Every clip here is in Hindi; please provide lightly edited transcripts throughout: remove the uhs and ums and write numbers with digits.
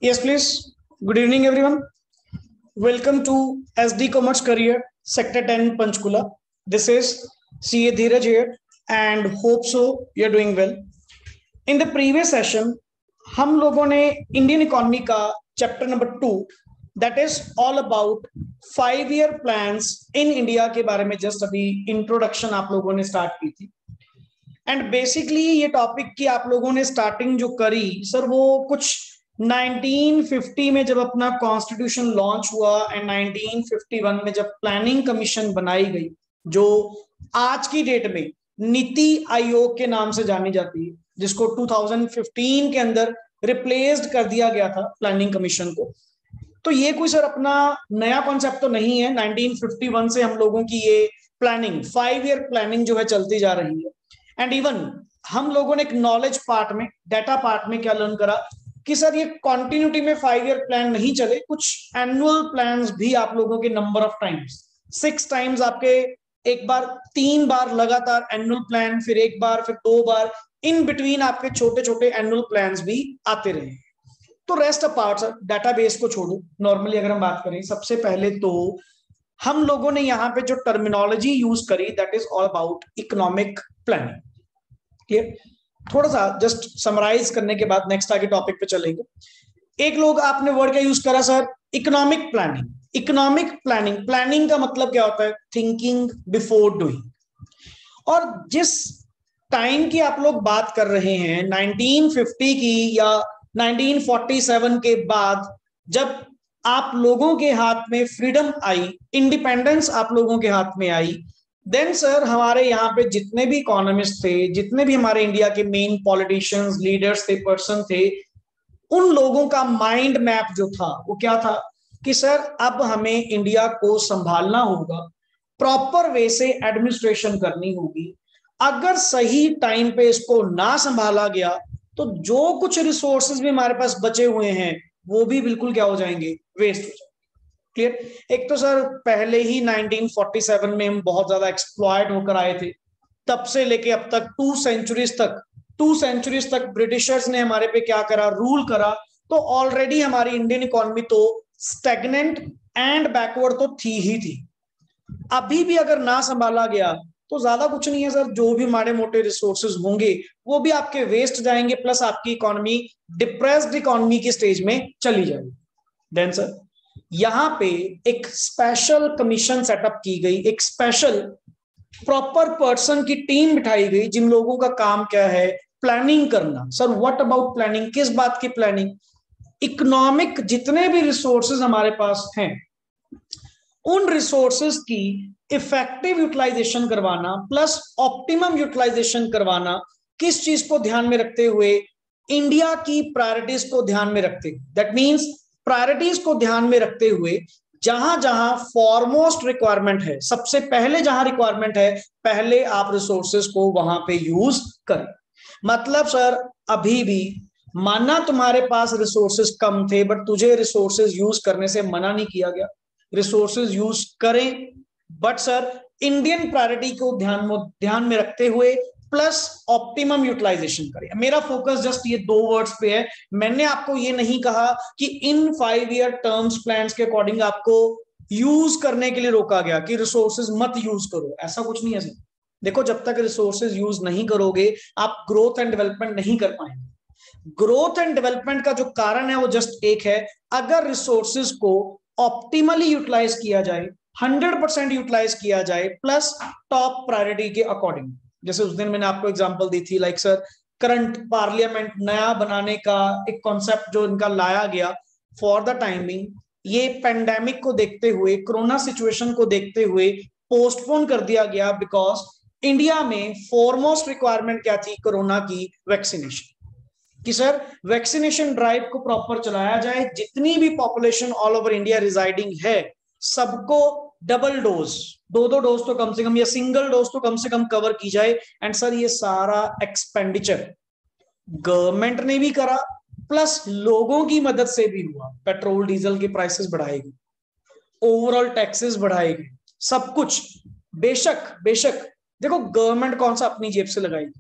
Yes, please. Good evening, everyone. Welcome to SD Commerce Career, Sector 10, Panchkula. This is CA Dheeraj here, and hope so you're doing well. In the previous session, हम लोगों ने इंडियन इकोनॉमी का chapter number 2 that is all about 5 year plans in India के बारे में जस्ट अभी इंट्रोडक्शन आप लोगों ने स्टार्ट की थी. एंड बेसिकली ये टॉपिक की आप लोगों ने स्टार्टिंग जो करी सर वो कुछ 1950 में जब अपना कॉन्स्टिट्यूशन लॉन्च हुआ एंड 1951 में जब प्लानिंग कमीशन बनाई गई जो आज की डेट में नीति आयोग के नाम से जानी जाती है, जिसको 2015 के अंदर रिप्लेस्ड कर दिया गया था प्लानिंग कमीशन को. तो ये कोई सर अपना नया कॉन्सेप्ट तो नहीं है. 1951 से हम लोगों की ये प्लानिंग 5 ईयर प्लानिंग जो है चलती जा रही है. एंड इवन हम लोगों ने एक नॉलेज पार्ट में डाटा पार्ट में क्या लर्न करा कि सर ये कॉन्टिन्यूटी में 5 ईयर प्लान नहीं चले, कुछ एनुअल प्लान्स भी आप लोगों के नंबर ऑफ टाइम्स 6 टाइम्स आपके एक बार 3 बार लगातार एनुअल प्लान, फिर एक बार, फिर 2 बार, इन बिटवीन आपके छोटे छोटे एनुअल प्लान्स भी आते रहे. तो रेस्ट अपार्ट सर डाटाबेस को छोड़ो, नॉर्मली अगर हम बात करें सबसे पहले तो हम लोगों ने यहाँ पे जो टर्मिनोलॉजी यूज करी that is all about economic planning. Clear? थोड़ा सा जस्ट समराइज करने के बाद नेक्स्ट आगे टॉपिक पे चलेंगे. एक लोग आपने वर्ड क्या यूज करा sir? Economic planning. Economic planning, planning का मतलब क्या होता है? Thinking before doing. और जिस टाइम की आप लोग बात कर रहे हैं 1950 की या 1947 के बाद, जब आप लोगों के हाथ में फ्रीडम आई, इंडिपेंडेंस आप लोगों के हाथ में आई, देन सर हमारे यहाँ पे जितने भी इकोनॉमिस्ट थे, जितने भी हमारे इंडिया के मेन पॉलिटिशियंस, लीडर्स थे, पर्सन थे, उन लोगों का माइंड मैप जो था वो क्या था कि सर अब हमें इंडिया को संभालना होगा, प्रॉपर वे से एडमिनिस्ट्रेशन करनी होगी. अगर सही टाइम पे इसको ना संभाला गया तो जो कुछ रिसोर्सेज भी हमारे पास बचे हुए हैं वो भी बिल्कुल क्या हो जाएंगे? वेस्ट हो जाएंगे. क्लियर? एक तो सर पहले ही 1947 में हम बहुत ज्यादा एक्सप्लॉयट होकर आए थे. तब से लेके अब तक 2 सेंचुरीज तक ब्रिटिशर्स ने हमारे पे क्या करा? रूल करा. तो ऑलरेडी हमारी इंडियन इकोनॉमी तो स्टैग्नेंट एंड बैकवर्ड तो थी ही थी. अभी भी अगर ना संभाला गया तो ज्यादा कुछ नहीं है सर, जो भी माड़े मोटे रिसोर्सेज होंगे वो भी आपके वेस्ट जाएंगे, प्लस आपकी इकोनॉमी डिप्रेस्ड इकोनॉमी की स्टेज में चली जाएगी. देन सर यहां पे एक स्पेशल कमीशन सेटअप की गई, एक स्पेशल प्रॉपर पर्सन की टीम बिठाई गई जिन लोगों का काम क्या है? प्लानिंग करना. Sir what about planning? किस बात की प्लानिंग? इकोनॉमिक जितने भी रिसोर्सेज हमारे पास हैं उन रिसोर्सेज की इफेक्टिव यूटिलाइजेशन करवाना प्लस ऑप्टिमम यूटिलाइजेशन करवाना, किस चीज को ध्यान में रखते हुए? इंडिया की प्रायोरिटीज को ध्यान में रखते हुए. दैट मींस प्रायोरिटीज को ध्यान में रखते हुए जहां जहां फॉरमोस्ट रिक्वायरमेंट है, सबसे पहले जहां रिक्वायरमेंट है, पहले आप रिसोर्सेज को वहां पे यूज करें. मतलब सर अभी भी माना तुम्हारे पास रिसोर्सेज कम थे बट तुझे रिसोर्सेज यूज करने से मना नहीं किया गया. रिसोर्सेज यूज करें बट सर इंडियन प्रायोरिटी को ध्यान में रखते हुए प्लस ऑप्टिमम यूटिलाइजेशन करें. मेरा फोकस जस्ट ये 2 वर्ड्स पे है. मैंने आपको ये नहीं कहा कि इन 5 ईयर टर्म्स प्लान्स के अकॉर्डिंग आपको यूज करने के लिए रोका गया कि रिसोर्सेज मत यूज करो, ऐसा कुछ नहीं है सर. देखो जब तक रिसोर्सेज यूज नहीं करोगे आप ग्रोथ एंड डेवलपमेंट नहीं कर पाएंगे. ग्रोथ एंड डेवलपमेंट का जो कारण है वो जस्ट एक है, अगर रिसोर्सेज को ऑप्टिमली यूटिलाइज किया जाए, 100% यूटिलाइज किया जाए प्लस टॉप प्रायोरिटी के अकॉर्डिंग. जैसे उस दिन मैंने आपको एग्जांपल दी थी, लाइक सर करंट पार्लियामेंट नया बनाने का एक कॉन्सेप्ट जो इनका लाया गया फॉर द टाइमिंग, ये पेंडेमिक को देखते हुए, कोरोना सिचुएशन को देखते हुए पोस्टपोन कर दिया गया बिकॉज इंडिया में फॉरमोस्ट रिक्वायरमेंट क्या थी? कोरोना की वैक्सीनेशन. कि सर वैक्सीनेशन ड्राइव को प्रॉपर चलाया जाए, जितनी भी population all over India residing है सबको डबल डोज, 2 डोज तो कम से कम या सिंगल डोज तो कम से कम कवर की जाए. एंड सर ये सारा एक्सपेंडिचर गवर्नमेंट ने भी करा प्लस लोगों की मदद से भी हुआ. पेट्रोल डीजल के प्राइसेस बढ़ाए गए, ओवरऑल टैक्सेस बढ़ाए गए, सब कुछ. बेशक देखो गवर्नमेंट कौन सा अपनी जेब से लगाएगी?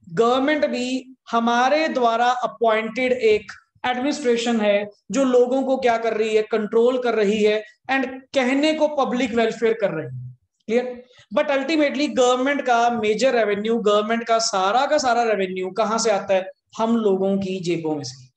गवर्नमेंट भी हमारे द्वारा अपॉइंटेड एक एडमिनिस्ट्रेशन है जो लोगों को क्या कर रही है, कंट्रोल कर रही है, एंड कहने को पब्लिक वेलफेयर कर रही है। क्लियर? बट अल्टीमेटली गवर्नमेंट का मेजर रेवेन्यू, गवर्नमेंट का सारा रेवेन्यू कहां से आता है? हम लोगों की जेबों में से।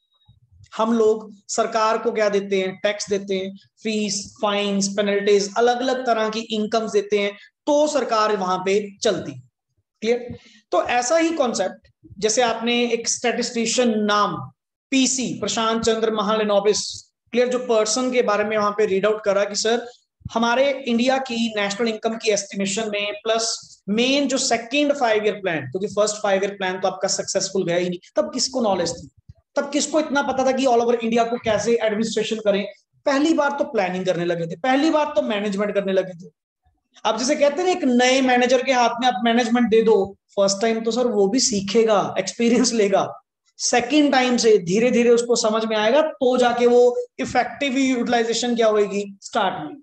हम लोग सरकार को क्या देते हैं? टैक्स देते हैं, फीस, फाइन्स, पेनल्टीज, अलग अलग तरह की इनकम्स देते हैं, तो सरकार वहां पे चलती। क्लियर? तो ऐसा ही कॉन्सेप्ट, जैसे आपने एक स्टैटिस्टिशियन नाम पीसी, प्रशांत चंद्र महालनोबिस, क्लियर, जो पर्सन के बारे में वहां पे रीड आउट करा कि सर हमारे इंडिया की नेशनल इनकम की एस्टिमेशन में प्लस मेन जो सेकंड 5 ईयर प्लान, क्योंकि फर्स्ट 5 ईयर प्लान तो आपका सक्सेसफुल गया ही नहीं, तब किसको नॉलेज थी? तब किसको इतना पता था कि ऑल ओवर इंडिया को कैसे एडमिनिस्ट्रेशन करें? पहली बार तो प्लानिंग करने लगे थे, पहली बार तो मैनेजमेंट करने लगे थे। अब जैसे कहते हैं एक नए मैनेजर के हाथ में आप मैनेजमेंट दे दो, फर्स्ट टाइम तो सर वो भी सीखेगा, एक्सपीरियंस लेगा, सेकेंड टाइम से धीरे धीरे उसको समझ में आएगा, तो जाके वो इफेक्टिव यूटिलाइजेशन क्या होगी, स्टार्ट होगी।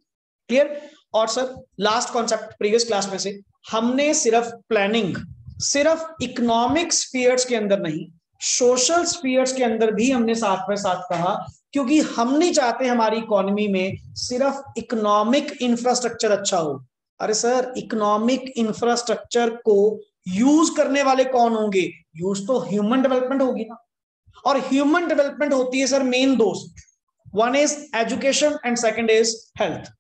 क्लियर? और sir last concept previous class में से हमने सिर्फ प्लानिंग सिर्फ इकोनॉमिक स्फीयर्स के अंदर नहीं, सोशल स्फीयर्स के अंदर भी हमने साथ में साथ कहा, क्योंकि हम नहीं चाहते हमारी इकोनॉमी में सिर्फ इकोनॉमिक इंफ्रास्ट्रक्चर अच्छा हो। अरे सर इकोनॉमिक इंफ्रास्ट्रक्चर को यूज करने वाले कौन होंगे? यूज तो ह्यूमन डेवलपमेंट होगी ना, और ह्यूमन डेवलपमेंट होती है सर मेन दो, one is education and second is health.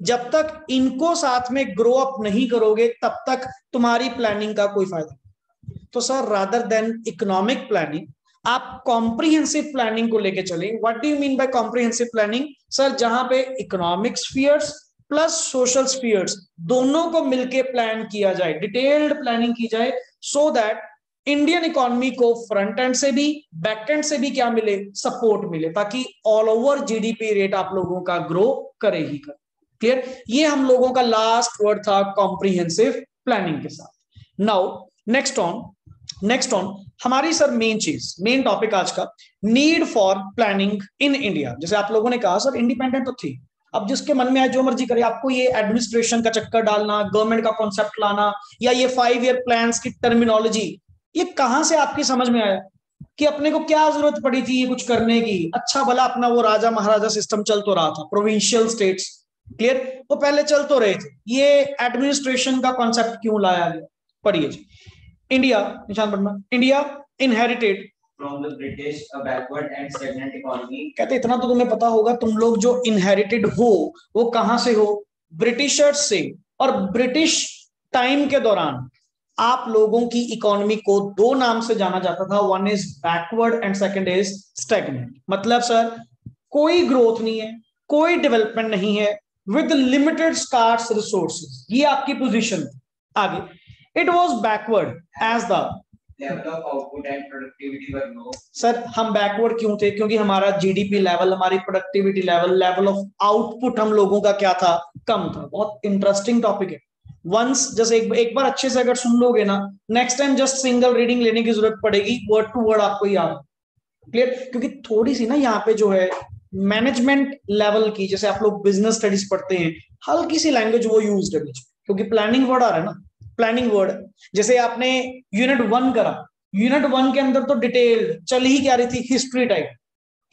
जब तक इनको साथ में ग्रो अप नहीं करोगे तब तक तुम्हारी प्लानिंग का कोई फायदा नहीं। तो sir rather than economic planning आप कॉम्प्रिहेंसिव प्लानिंग को लेके चले। What do you mean by comprehensive planning? Sir जहां पे economic spheres plus social spheres दोनों को मिलके प्लान किया जाए, डिटेल्ड प्लानिंग की जाए, सो दैट इंडियन इकोनॉमी को फ्रंट एंड से भी बैक एंड से भी क्या मिले, सपोर्ट मिले, ताकि ऑल ओवर जीडीपी रेट आप लोगों का ग्रो करे ही करे। क्लियर? ये हम लोगों का लास्ट वर्ड था कॉम्प्रिहेंसिव प्लानिंग के साथ। नाउ नेक्स्ट ऑन हमारी सर मेन चीज, मेन टॉपिक आज का, need for planning in India. जैसे आप लोगों ने कहा सर इंडिपेंडेंट तो थी, अब जिसके मन में आए जो मर्जी करे, आपको ये एडमिनिस्ट्रेशन का चक्कर डालना, गवर्नमेंट का कॉन्सेप्ट लाना, या ये 5 ईयर प्लान्स की टर्मिनोलॉजी, ये कहां से आपकी समझ में आया कि अपने को क्या जरूरत पड़ी थी ये कुछ करने की? अच्छा भला अपना वो राजा महाराजा सिस्टम चल तो रहा था, प्रोविंशियल स्टेट्स, क्लियर, वो पहले चल तो रहे थे, ये एडमिनिस्ट्रेशन का कॉन्सेप्ट क्यों लाया गया? पढ़िए जी। इंडिया, निशान पढ़ना, India inherited from the British, a backward and stagnant economy. कहते इतना तो तुम्हें पता होगा, तुम लोग जो इनहेरिटेड हो वो कहां से हो? ब्रिटिशर्स से। और ब्रिटिश टाइम के दौरान आप लोगों की इकोनॉमी को दो नाम से जाना जाता था, one is backward and second is stagnant. मतलब सर कोई ग्रोथ नहीं है, कोई डेवलपमेंट नहीं है, विद लिमिटेड स्कार्स रिसोर्सेज, ये आपकी पोजीशन। आगे, it was backward as the level of output and productivity were low. Sir हम बैकवर्ड क्यों थे? क्योंकि हमारा जीडीपी लेवल, हमारी productivity level, level of output हम लोगों का क्या था? कम था। बहुत इंटरेस्टिंग टॉपिक है। वंस जैसे एक बार अच्छे से अगर सुन लोगे ना, next time just single reading लेने की जरूरत पड़ेगी, वर्ड टू वर्ड आपको याद। क्लियर? क्योंकि थोड़ी सी ना यहाँ पे जो है मैनेजमेंट लेवल की, जैसे आप लोग बिजनेस स्टडीज पढ़ते हैं, हल्की सी लैंग्वेज वो यूज है, क्योंकि प्लानिंग वर्ड आ रहा है ना, प्लानिंग वर्ड। जैसे आपने यूनिट 1 करा, यूनिट 1 के अंदर तो डिटेल्ड चल ही क्या रही थी, हिस्ट्री टाइप,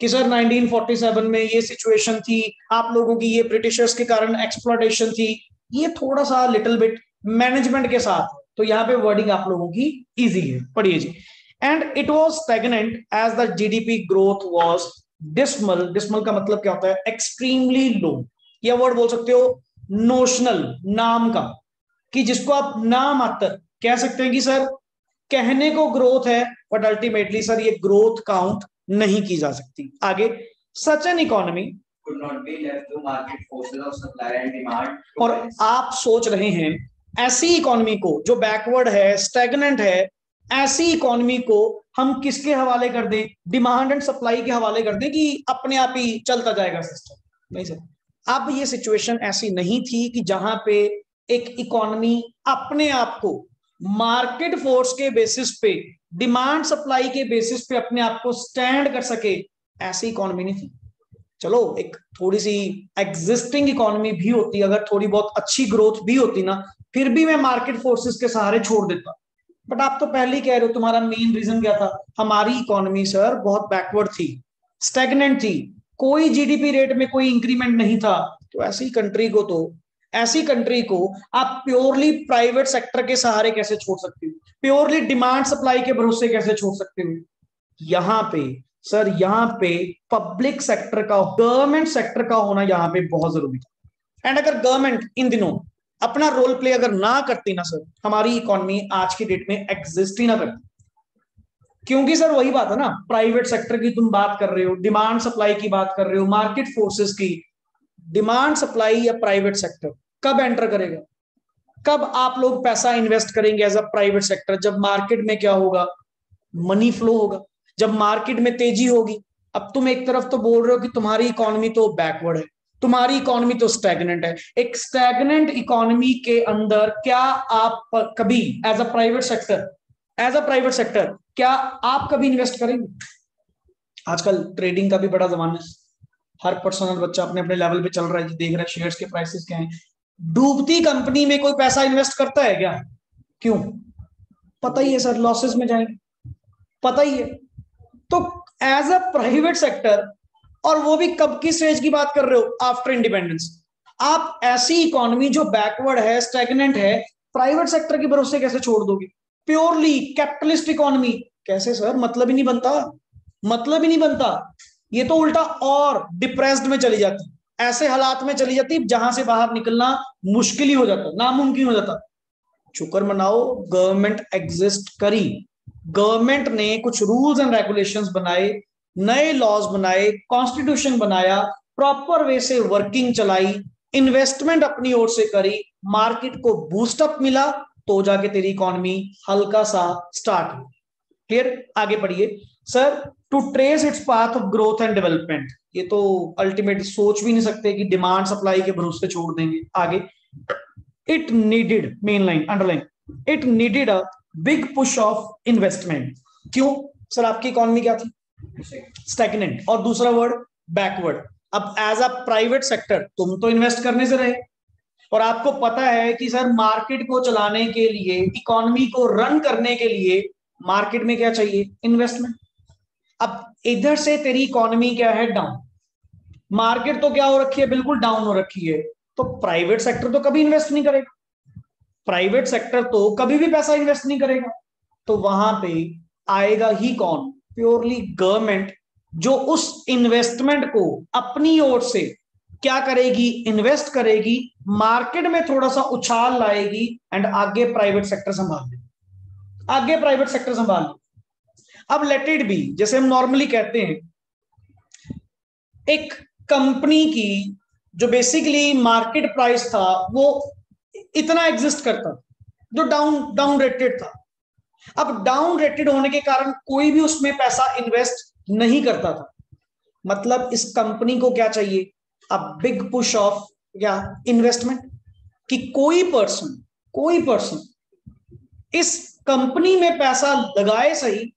कि सर 1947 में ये सिचुएशन थी, आप लोगों की ये ब्रिटिशर्स के कारण एक्सप्लॉयटेशन थी, ये थोड़ा सा लिटिल बिट मैनेजमेंट के साथ, तो यहाँ पे वर्डिंग आप लोगों की इजी है। पढ़िए जी। And it was stagnant as the GDP growth was dismal. Dismal का मतलब क्या होता है? Extremely low. यह वर्ड बोल सकते हो नोशनल, नाम का, कि जिसको आप नाम मात्र कह सकते हैं कि सर कहने को ग्रोथ है, बट अल्टीमेटली सर ये ग्रोथ काउंट नहीं की जा सकती। आगे, सच an economy could not be left to market forces of supply and demand. और आप सोच रहे हैं ऐसी इकोनॉमी को जो बैकवर्ड है, स्टैग्नेंट है, ऐसी इकोनॉमी को हम किसके हवाले कर दें? डिमांड एंड सप्लाई के हवाले कर दें कि अपने आप ही चलता जाएगा सिस्टम? नहीं सर, अब ये सिचुएशन ऐसी नहीं थी कि जहां पे एक इकोनॉमी अपने आप को मार्केट फोर्स के बेसिस पे, डिमांड सप्लाई के बेसिस पे अपने आप को स्टैंड कर सके, ऐसी इकोनॉमी नहीं थी। चलो एक थोड़ी सी एग्जिस्टिंग इकोनॉमी भी होती, अगर थोड़ी बहुत अच्छी ग्रोथ भी होती ना, फिर भी मैं मार्केट फोर्सेस के सहारे छोड़ देता। बट आप तो पहले ही कह रहे हो, तुम्हारा मेन रीजन क्या था? हमारी इकोनॉमी सर बहुत बैकवर्ड थी, स्टैग्नेंट थी, कोई जीडीपी रेट में कोई इंक्रीमेंट नहीं था, तो ऐसी कंट्री को आप प्योरली प्राइवेट सेक्टर के सहारे कैसे छोड़ सकते हो, प्योरली डिमांड सप्लाई के भरोसे कैसे छोड़ सकते हो? यहां पे सर, यहां पे पब्लिक सेक्टर का, गवर्नमेंट सेक्टर का होना यहां पे बहुत जरूरी था। एंड अगर गवर्नमेंट इन दिनों अपना रोल प्ले अगर ना करती ना सर, हमारी इकोनॉमी आज की डेट में एग्जिस्ट ही ना करती। क्योंकि सर वही बात है ना, प्राइवेट सेक्टर की तुम बात कर रहे हो, डिमांड सप्लाई की बात कर रहे हो, मार्केट फोर्सेस की। डिमांड सप्लाई या प्राइवेट सेक्टर कब एंटर करेगा, कब आप लोग पैसा इन्वेस्ट करेंगे एज अ प्राइवेट सेक्टर? जब मार्केट में क्या होगा, मनी फ्लो होगा, जब मार्केट में तेजी होगी। अब तुम एक तरफ तो बोल रहे हो कि तुम्हारी इकोनॉमी तो बैकवर्ड है, तुम्हारी इकोनॉमी तो स्टैग्नेंट है। एक स्टैग्नेंट इकोनॉमी के अंदर क्या आप कभी एज अ प्राइवेट सेक्टर क्या आप कभी इन्वेस्ट करेंगे? आजकल ट्रेडिंग का भी बड़ा जमाना है, हर पर्सनल बच्चा अपने अपने लेवल पे चल रहा है, देख रहा है शेयर्स के प्राइसेस क्या हैं। डूबती कंपनी में कोई पैसा इन्वेस्ट करता है क्या? क्यों? पता ही है सर लॉसेस में जाएंगे, पता ही है। तो एज अ प्राइवेट सेक्टर, और वो भी कब की स्टेज की बात कर रहे हो? After independence. आप ऐसी इकोनॉमी जो बैकवर्ड है, स्टैग्नेंट है, प्राइवेट सेक्टर के भरोसे कैसे छोड़ दोगे? प्योरली कैपिटलिस्ट इकोनॉमी कैसे सर? मतलब ही नहीं बनता, मतलब ही नहीं बनता। ये तो उल्टा और डिप्रेस्ड में चली जाती, ऐसे हालात में चली जाती जहां से बाहर निकलना मुश्किल ही हो जाता, नामुमकिन हो जाता। शुक्र मनाओ गवर्नमेंट एग्जिस्ट करी, गवर्नमेंट ने कुछ रूल्स एंड रेगुलेशंस बनाए, नए लॉज बनाए, कॉन्स्टिट्यूशन बनाया, प्रॉपर वे से वर्किंग चलाई, इन्वेस्टमेंट अपनी ओर से करी, मार्केट को बूस्टअप मिला, तो जाके तेरी इकोनॉमी हल्का सा स्टार्ट हुई। क्लियर? आगे पढ़िए sir. To trace its path of growth and development, ये तो अल्टीमेट सोच भी नहीं सकते कि डिमांड सप्लाई के भरोसे छोड़ देंगे। आगे, it needed, main line underline, it needed a big push of investment. क्यों सर? आपकी इकोनॉमी क्या थी? स्टैग्नेंट। और दूसरा वर्ड बैकवर्ड। अब एज अ प्राइवेट सेक्टर तुम तो इन्वेस्ट करने से रहे, और आपको पता है कि सर मार्केट को चलाने के लिए, इकोनॉमी को रन करने के लिए मार्केट में क्या चाहिए? इन्वेस्टमेंट। अब इधर से तेरी इकोनॉमी क्या है? डाउन। मार्केट तो क्या हो रखी है? बिल्कुल डाउन हो रखी है। तो प्राइवेट सेक्टर तो कभी इन्वेस्ट नहीं करेगा, प्राइवेट सेक्टर तो कभी भी पैसा इन्वेस्ट नहीं करेगा। तो वहां पे आएगा ही कौन? प्योरली गवर्नमेंट, जो उस इन्वेस्टमेंट को अपनी ओर से क्या करेगी? इन्वेस्ट करेगी, मार्केट में थोड़ा सा उछाल लाएगी, एंड आगे प्राइवेट सेक्टर संभाल लेगी, आगे प्राइवेट सेक्टर संभाल लेगी। अब लेट इट बी, जैसे हम नॉर्मली कहते हैं, एक कंपनी की जो बेसिकली मार्केट प्राइस था वो इतना एग्जिस्ट करता, जो डाउन रेटेड था। अब डाउन रेटेड होने के कारण कोई भी उसमें पैसा इन्वेस्ट नहीं करता था। मतलब इस कंपनी को क्या चाहिए? अब बिग पुश ऑफ क्या? इन्वेस्टमेंट। कि कोई पर्सन इस कंपनी में पैसा लगाए सही,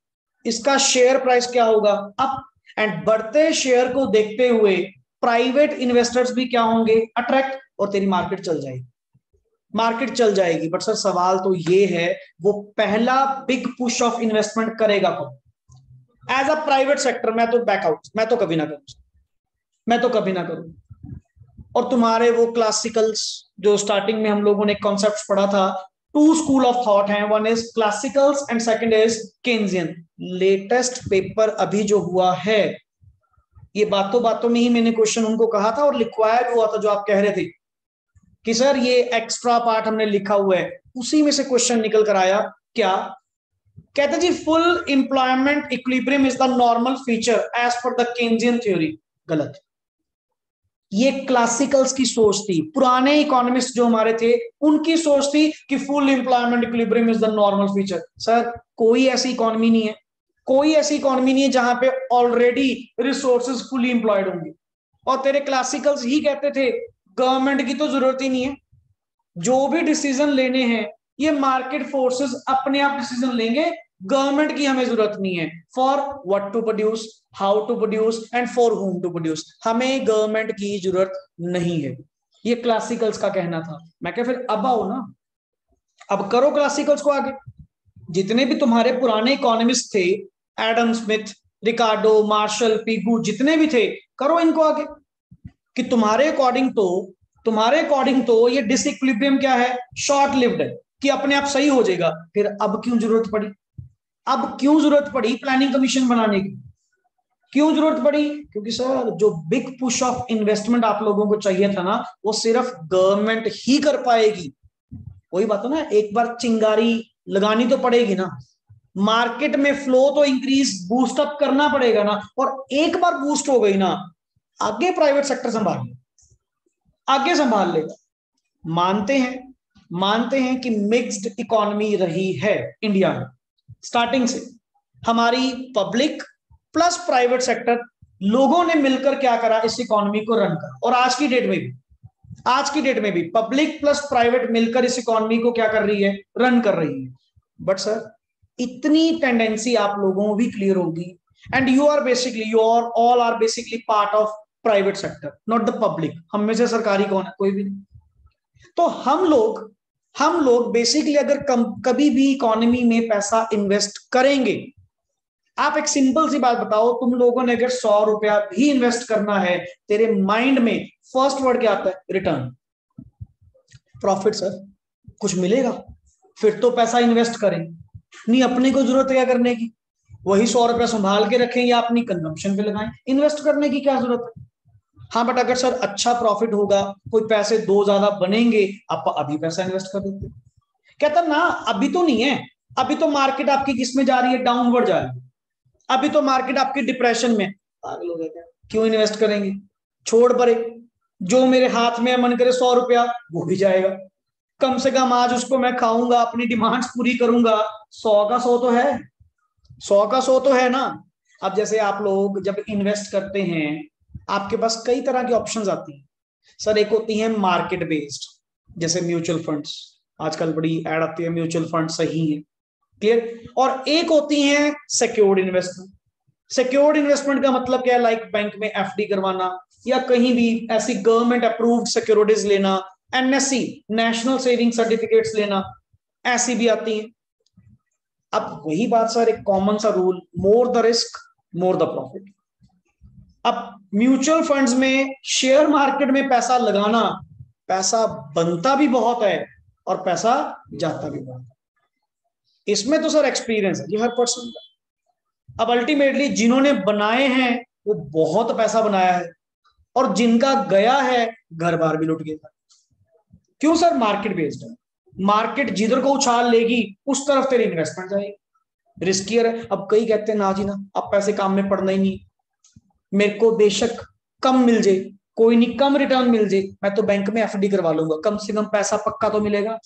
इसका शेयर प्राइस क्या होगा? अप। एंड बढ़ते शेयर को देखते हुए प्राइवेट इन्वेस्टर्स भी क्या होंगे? अट्रैक्ट, और तेरी मार्केट चल जाएगी। बट सर सवाल तो ये है, वो पहला बिग पुश ऑफ इन्वेस्टमेंट करेगा कौन? एज अ प्राइवेट सेक्टर मैं तो बैकआउट, मैं तो कभी ना करूं। और तुम्हारे वो क्लासिकल्स, जो स्टार्टिंग में हम लोगों ने कॉन्सेप्ट पढ़ा था, टू स्कूल ऑफ थॉट हैं, one is classicals and second is Keynesian. Latest paper अभी जो हुआ है, ये बातों बातों में ही मैंने क्वेश्चन उनको कहा था और लिखवाया भी हुआ था, जो आप कह रहे थे कि सर ये एक्स्ट्रा पार्ट हमने लिखा हुआ है, उसी में से क्वेश्चन निकल कर आया। क्या कहते जी? Full employment equilibrium is the normal feature as per the Keynesian theory. गलत। ये क्लासिकल्स की सोच थी, पुराने इकोनॉमिस्ट जो हमारे थे उनकी सोच थी कि full employment equilibrium is the normal feature. Sir कोई ऐसी इकोनॉमी नहीं है जहां पे ऑलरेडी रिसोर्सेज फुली एम्प्लॉयड होंगे। और तेरे क्लासिकल्स ही कहते थे गवर्नमेंट की तो जरूरत ही नहीं है, जो भी डिसीजन लेने हैं ये मार्केट फोर्सेस अपने आप डिसीजन लेंगे, गवर्नमेंट की हमें जरूरत नहीं है। For what to produce, how to produce and for whom to produce, हमें गवर्नमेंट की जरूरत नहीं है। ये क्लासिकल्स का कहना था। मैं क्या फिर अब आओ ना, अब करो क्लासिकल्स को आगे। जितने भी तुम्हारे पुराने इकोनॉमिस्ट थे, एडम स्मिथ, रिकार्डो, मार्शल, पीगू, जितने भी थे, करो इनको आगे कि तुम्हारे अकॉर्डिंग तो ये डिसइक्विलिब्रियम क्या है, शॉर्ट लिव्ड है, कि अपने आप सही हो जाएगा। फिर अब क्यों जरूरत पड़ी, अब क्यों जरूरत पड़ी प्लानिंग कमीशन बनाने की, क्यों जरूरत पड़ी? क्योंकि सर जो बिग पुश ऑफ इन्वेस्टमेंट आप लोगों को चाहिए था ना, वो सिर्फ गवर्नमेंट ही कर पाएगी। वही बात है ना, एक बार चिंगारी लगानी तो पड़ेगी ना, मार्केट में फ्लो तो इंक्रीज बूस्ट अप करना पड़ेगा ना, और एक बार बूस्ट हो गई ना, आगे प्राइवेट सेक्टर आगे संभाल लेगा। मानते हैं कि मिक्स्ड इकोनॉमी रही है इंडिया में स्टार्टिंग से, हमारी पब्लिक प्लस प्राइवेट सेक्टर लोगों ने मिलकर क्या करा, इस इकोनॉमी को रन करा। और आज की डेट में भी पब्लिक प्लस प्राइवेट मिलकर इस इकोनॉमी को क्या कर रही है, रन कर रही है। बट सर इतनी टेंडेंसी आप लोगों को भी क्लियर होगी, and you are all are basically part of private sector, not the public. हम में से सरकारी कौन है, कोई भी नहीं। तो हम लोग बेसिकली अगर कभी भी इकोनॉमी में पैसा इन्वेस्ट करेंगे, आप एक सिंपल सी बात बताओ, तुम लोगों ने अगर 100 रुपया भी इन्वेस्ट करना है, तेरे माइंड में फर्स्ट वर्ड क्या आता है, रिटर्न, प्रॉफिट। सर कुछ मिलेगा, फिर तो पैसा इन्वेस्ट करें, नहीं अपने को जरूरत है क्या करने की, वही 100 रुपया संभाल के रखें या अपनी कंजम्पशन पे लगाएं, इन्वेस्ट करने की क्या जरूरत है। हाँ बट अगर सर अच्छा प्रॉफिट होगा, कोई पैसे दो ज्यादा बनेंगे, आप अभी पैसा इन्वेस्ट कर देते। कहता ना अभी तो नहीं है, अभी तो मार्केट आपकी किस में जा रही है, डाउनवर्ड जा रही है, अभी तो मार्केट आपकी डिप्रेशन में, पागल हो गए क्या, क्यों इन्वेस्ट करेंगे, छोड़ परे, जो मेरे हाथ में मन करे 100 रुपया वो भी जाएगा, कम से कम आज उसको मैं खाऊंगा, अपनी डिमांड्स पूरी करूंगा, 100 का 100 तो है, 100 का 100 तो है ना। अब जैसे आप लोग जब इन्वेस्ट करते हैं, आपके पास कई तरह की ऑप्शंस आती हैं सर। एक होती है मार्केट बेस्ड, जैसे म्यूचुअल फंड्स, आजकल बड़ी ऐड आती है म्यूचुअल फंड सही है, क्लियर। और एक होती है सिक्योर्ड इन्वेस्टमेंट। सिक्योर्ड इन्वेस्टमेंट का मतलब क्या है, लाइक बैंक में एफडी करवाना, या कहीं भी ऐसी गवर्नमेंट अप्रूव्ड सिक्योरिटीज लेना, एनएससी नेशनल सेविंग सर्टिफिकेट्स लेना, ऐसी भी आती है। अब वही बात सर, एक कॉमन सा rule, more the risk more the profit. अब म्यूचुअल फंड्स में शेयर मार्केट में पैसा लगाना, पैसा बनता भी बहुत है और पैसा जाता भी बहुत है, इसमें तो सर एक्सपीरियंस है ये हर पर्सन का। अब अल्टीमेटली जिन्होंने बनाए हैं वो बहुत पैसा बनाया है, और जिनका गया है घर बार भी लुट गया। क्यों सर, मार्केट बेस्ड है, मार्केट जिधर को उछाल लेगी उस तरफ तेरी इन्वेस्टमेंट जाएगी, रिस्कियर है। अब कई कहते हैं ना जी ना, अब पैसे काम में पड़ना ही नहीं, मेरे को बेशक कम मिल जाए, कोई नहीं, कम रिटर्न मिल जाए, मैं तो बैंक में एफडी करवा लूंगा, कम से कम पैसा पक्का तो मिलेगा,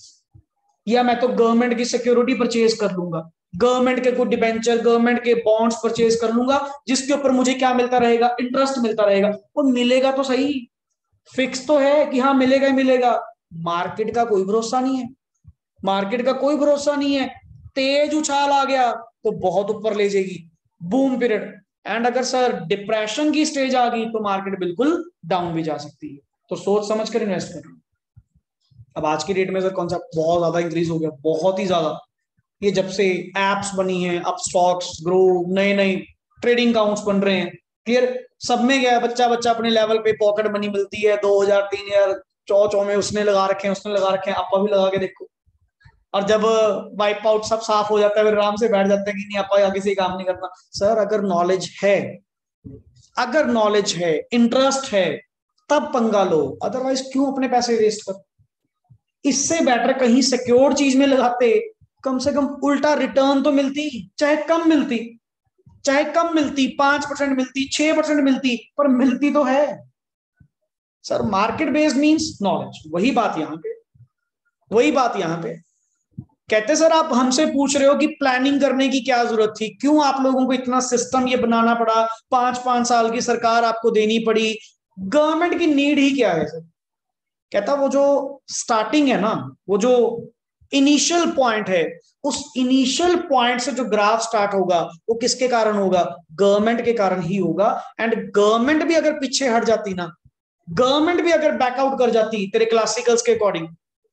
या मैं तो गवर्नमेंट की सिक्योरिटी परचेज कर लूंगा, गवर्नमेंट के कुछ डिबेंचर, गवर्नमेंट के बॉन्ड्स परचेज कर लूंगा, जिसके ऊपर मुझे क्या मिलता रहेगा, इंटरेस्ट मिलता रहेगा। वो मिलेगा तो सही, फिक्स तो है कि हाँ मिलेगा ही मिलेगा। मार्केट का कोई भरोसा नहीं है, मार्केट का कोई भरोसा नहीं है, तेज उछाल आ गया तो बहुत ऊपर ले जाएगी, बूम पीरियड, एंड अगर सर डिप्रेशन की स्टेज आ गई तो मार्केट बिल्कुल डाउन भी जा सकती है। तो सोच समझ कर इन्वेस्ट करें। अब आज की डेट में सर कॉन्सेप्ट बहुत ज्यादा इंक्रीज हो गया, बहुत ही ज्यादा, ये जब से एप्स बनी है, अब स्टॉक्स ग्रो, नए नए ट्रेडिंग अकाउंट्स बन रहे हैं, क्लियर, सब में गया, बच्चा बच्चा अपने लेवल पे पॉकेट मनी मिलती है, 2000 3000 चौ में उसने लगा रखे हैं, आपा भी लगा के देखो। और जब वाइप आउट सब साफ हो जाता है, फिर आराम से बैठ जाते हैं कि नहीं आपा आगे से काम नहीं करना। सर अगर नॉलेज है, इंटरेस्ट है, तब पंगा लो, अदरवाइज क्यों अपने पैसे वेस्ट कर। इससे बेटर कहीं सिक्योर चीज में लगाते, कम से कम उल्टा रिटर्न तो मिलती, चाहे कम मिलती, 5% मिलती, 6% मिलती, पर मिलती तो है। Sir market based means knowledge, वही बात यहां पे कहते सर आप हमसे पूछ रहे हो कि प्लानिंग करने की क्या जरूरत थी, क्यों आप लोगों को इतना सिस्टम ये बनाना पड़ा, 5-5 साल की सरकार आपको देनी पड़ी, गवर्नमेंट की नीड ही क्या है सर। कहता वो जो स्टार्टिंग है ना, वो जो इनिशियल पॉइंट है, उस इनिशियल पॉइंट से जो ग्राफ स्टार्ट होगा वो किसके कारण होगा, गवर्नमेंट के कारण ही होगा। एंड गवर्नमेंट भी अगर पीछे हट जाती ना, गवर्नमेंट भी अगर बैकआउट कर जाती तेरे क्लासिकल्स के अकॉर्डिंग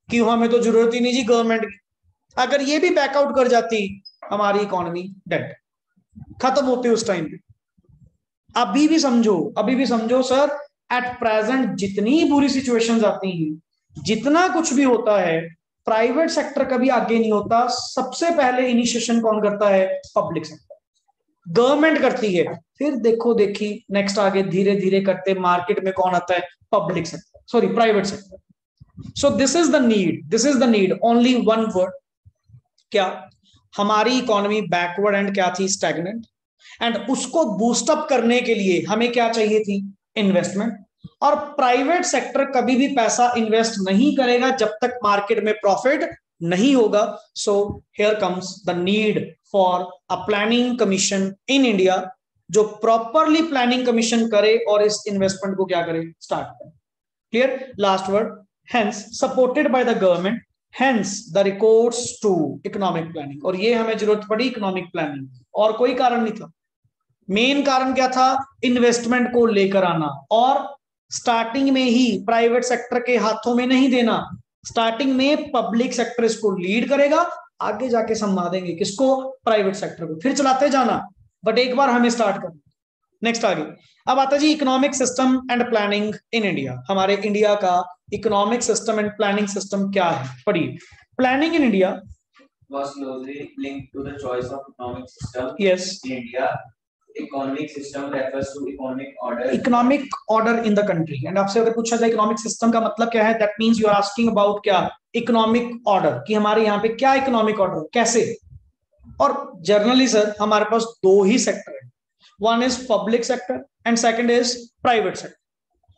कि हमें तो जरूरत ही नहीं जी गवर्नमेंट की, अगर ये भी बैकआउट कर जाती, हमारी इकोनॉमी डेड खत्म होती उस टाइम पे। अभी भी समझो सर, एट प्रेजेंट जितनी बुरी सिचुएशंस आती हैं, जितना कुछ भी होता है, प्राइवेट सेक्टर कभी आगे नहीं होता। सबसे पहले इनिशिएशन कौन करता है? पब्लिक सेक्टर, गवर्नमेंट करती है। फिर देखो देखी नेक्स्ट आगे धीरे धीरे करते मार्केट में कौन आता है? Public sector, sorry private sector. So this is the need, only one word. क्या हमारी इकोनॉमी बैकवर्ड एंड क्या थी? स्टैग्नेंट। एंड उसको बूस्टअप करने के लिए हमें क्या चाहिए थी? इन्वेस्टमेंट। और प्राइवेट सेक्टर कभी भी पैसा इन्वेस्ट नहीं करेगा जब तक मार्केट में प्रॉफिट नहीं होगा। So here comes the need for a planning commission in India, जो प्रॉपरली प्लानिंग कमीशन करे और इस इन्वेस्टमेंट को क्या करे? स्टार्ट करे। Clear? Last word, hence supported by the government, hence the records to economic planning. और ये हमें जरूरत पड़ी इकोनॉमिक प्लानिंग, और कोई कारण नहीं था। मेन कारण क्या था? इन्वेस्टमेंट को लेकर आना, और स्टार्टिंग में ही प्राइवेट सेक्टर के हाथों में नहीं देना। स्टार्टिंग में पब्लिक सेक्टर इसको लीड करेगा, आगे जाके संभालेंगे किसको? प्राइवेट सेक्टर को, फिर चलाते जाना, बट एक बार हमें स्टार्ट करना। नेक्स्ट आगे अब आता जी economic system and planning in India. हमारे इंडिया का economic system and planning system क्या है? पढ़िए। Planning in India was closely linked to the choice of economic system. Yes. In India, economic system refers to economic order. Economic order in the country. And आपसे अगर पूछा जाए इकोनॉमिक सिस्टम का मतलब क्या है, that means you are asking about क्या? इकोनॉमिक ऑर्डर, कि हमारे यहाँ पे क्या इकोनॉमिक ऑर्डर, कैसे? और जनरली सर हमारे पास दो ही सेक्टर है, one is public sector and second is private sector.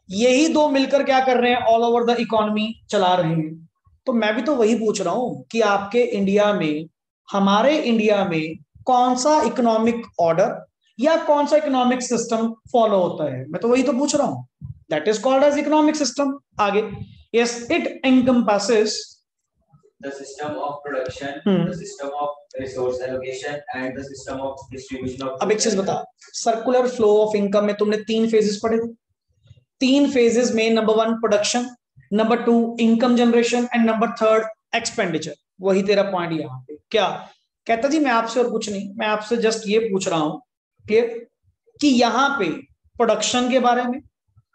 यही दो मिलकर क्या कर रहे हैं? ऑल ओवर द इकोनॉमी चला रहे हैं। तो मैं भी तो वही पूछ रहा हूं कि आपके इंडिया में, हमारे इंडिया में कौन सा इकोनॉमिक ऑर्डर या कौन सा इकोनॉमिक सिस्टम फॉलो होता है? मैं तो वही तो पूछ रहा हूं। That is called as economic system. आगे, yes, it encompasses the system of production, the system of resource allocation and the system of distribution of। अब एक चीज बता, सर्कुलर फ्लो ऑफ इनकम में तुमने तीन फेजेस पढ़े थे। तीन फेजेस में number one production, number two income generation and number third expenditure. वही तेरा पॉइंट यहाँ पे क्या कहता जी? मैं आपसे और कुछ नहीं, मैं आपसे जस्ट ये पूछ रहा हूं क्लियर, कि यहाँ पे प्रोडक्शन के बारे में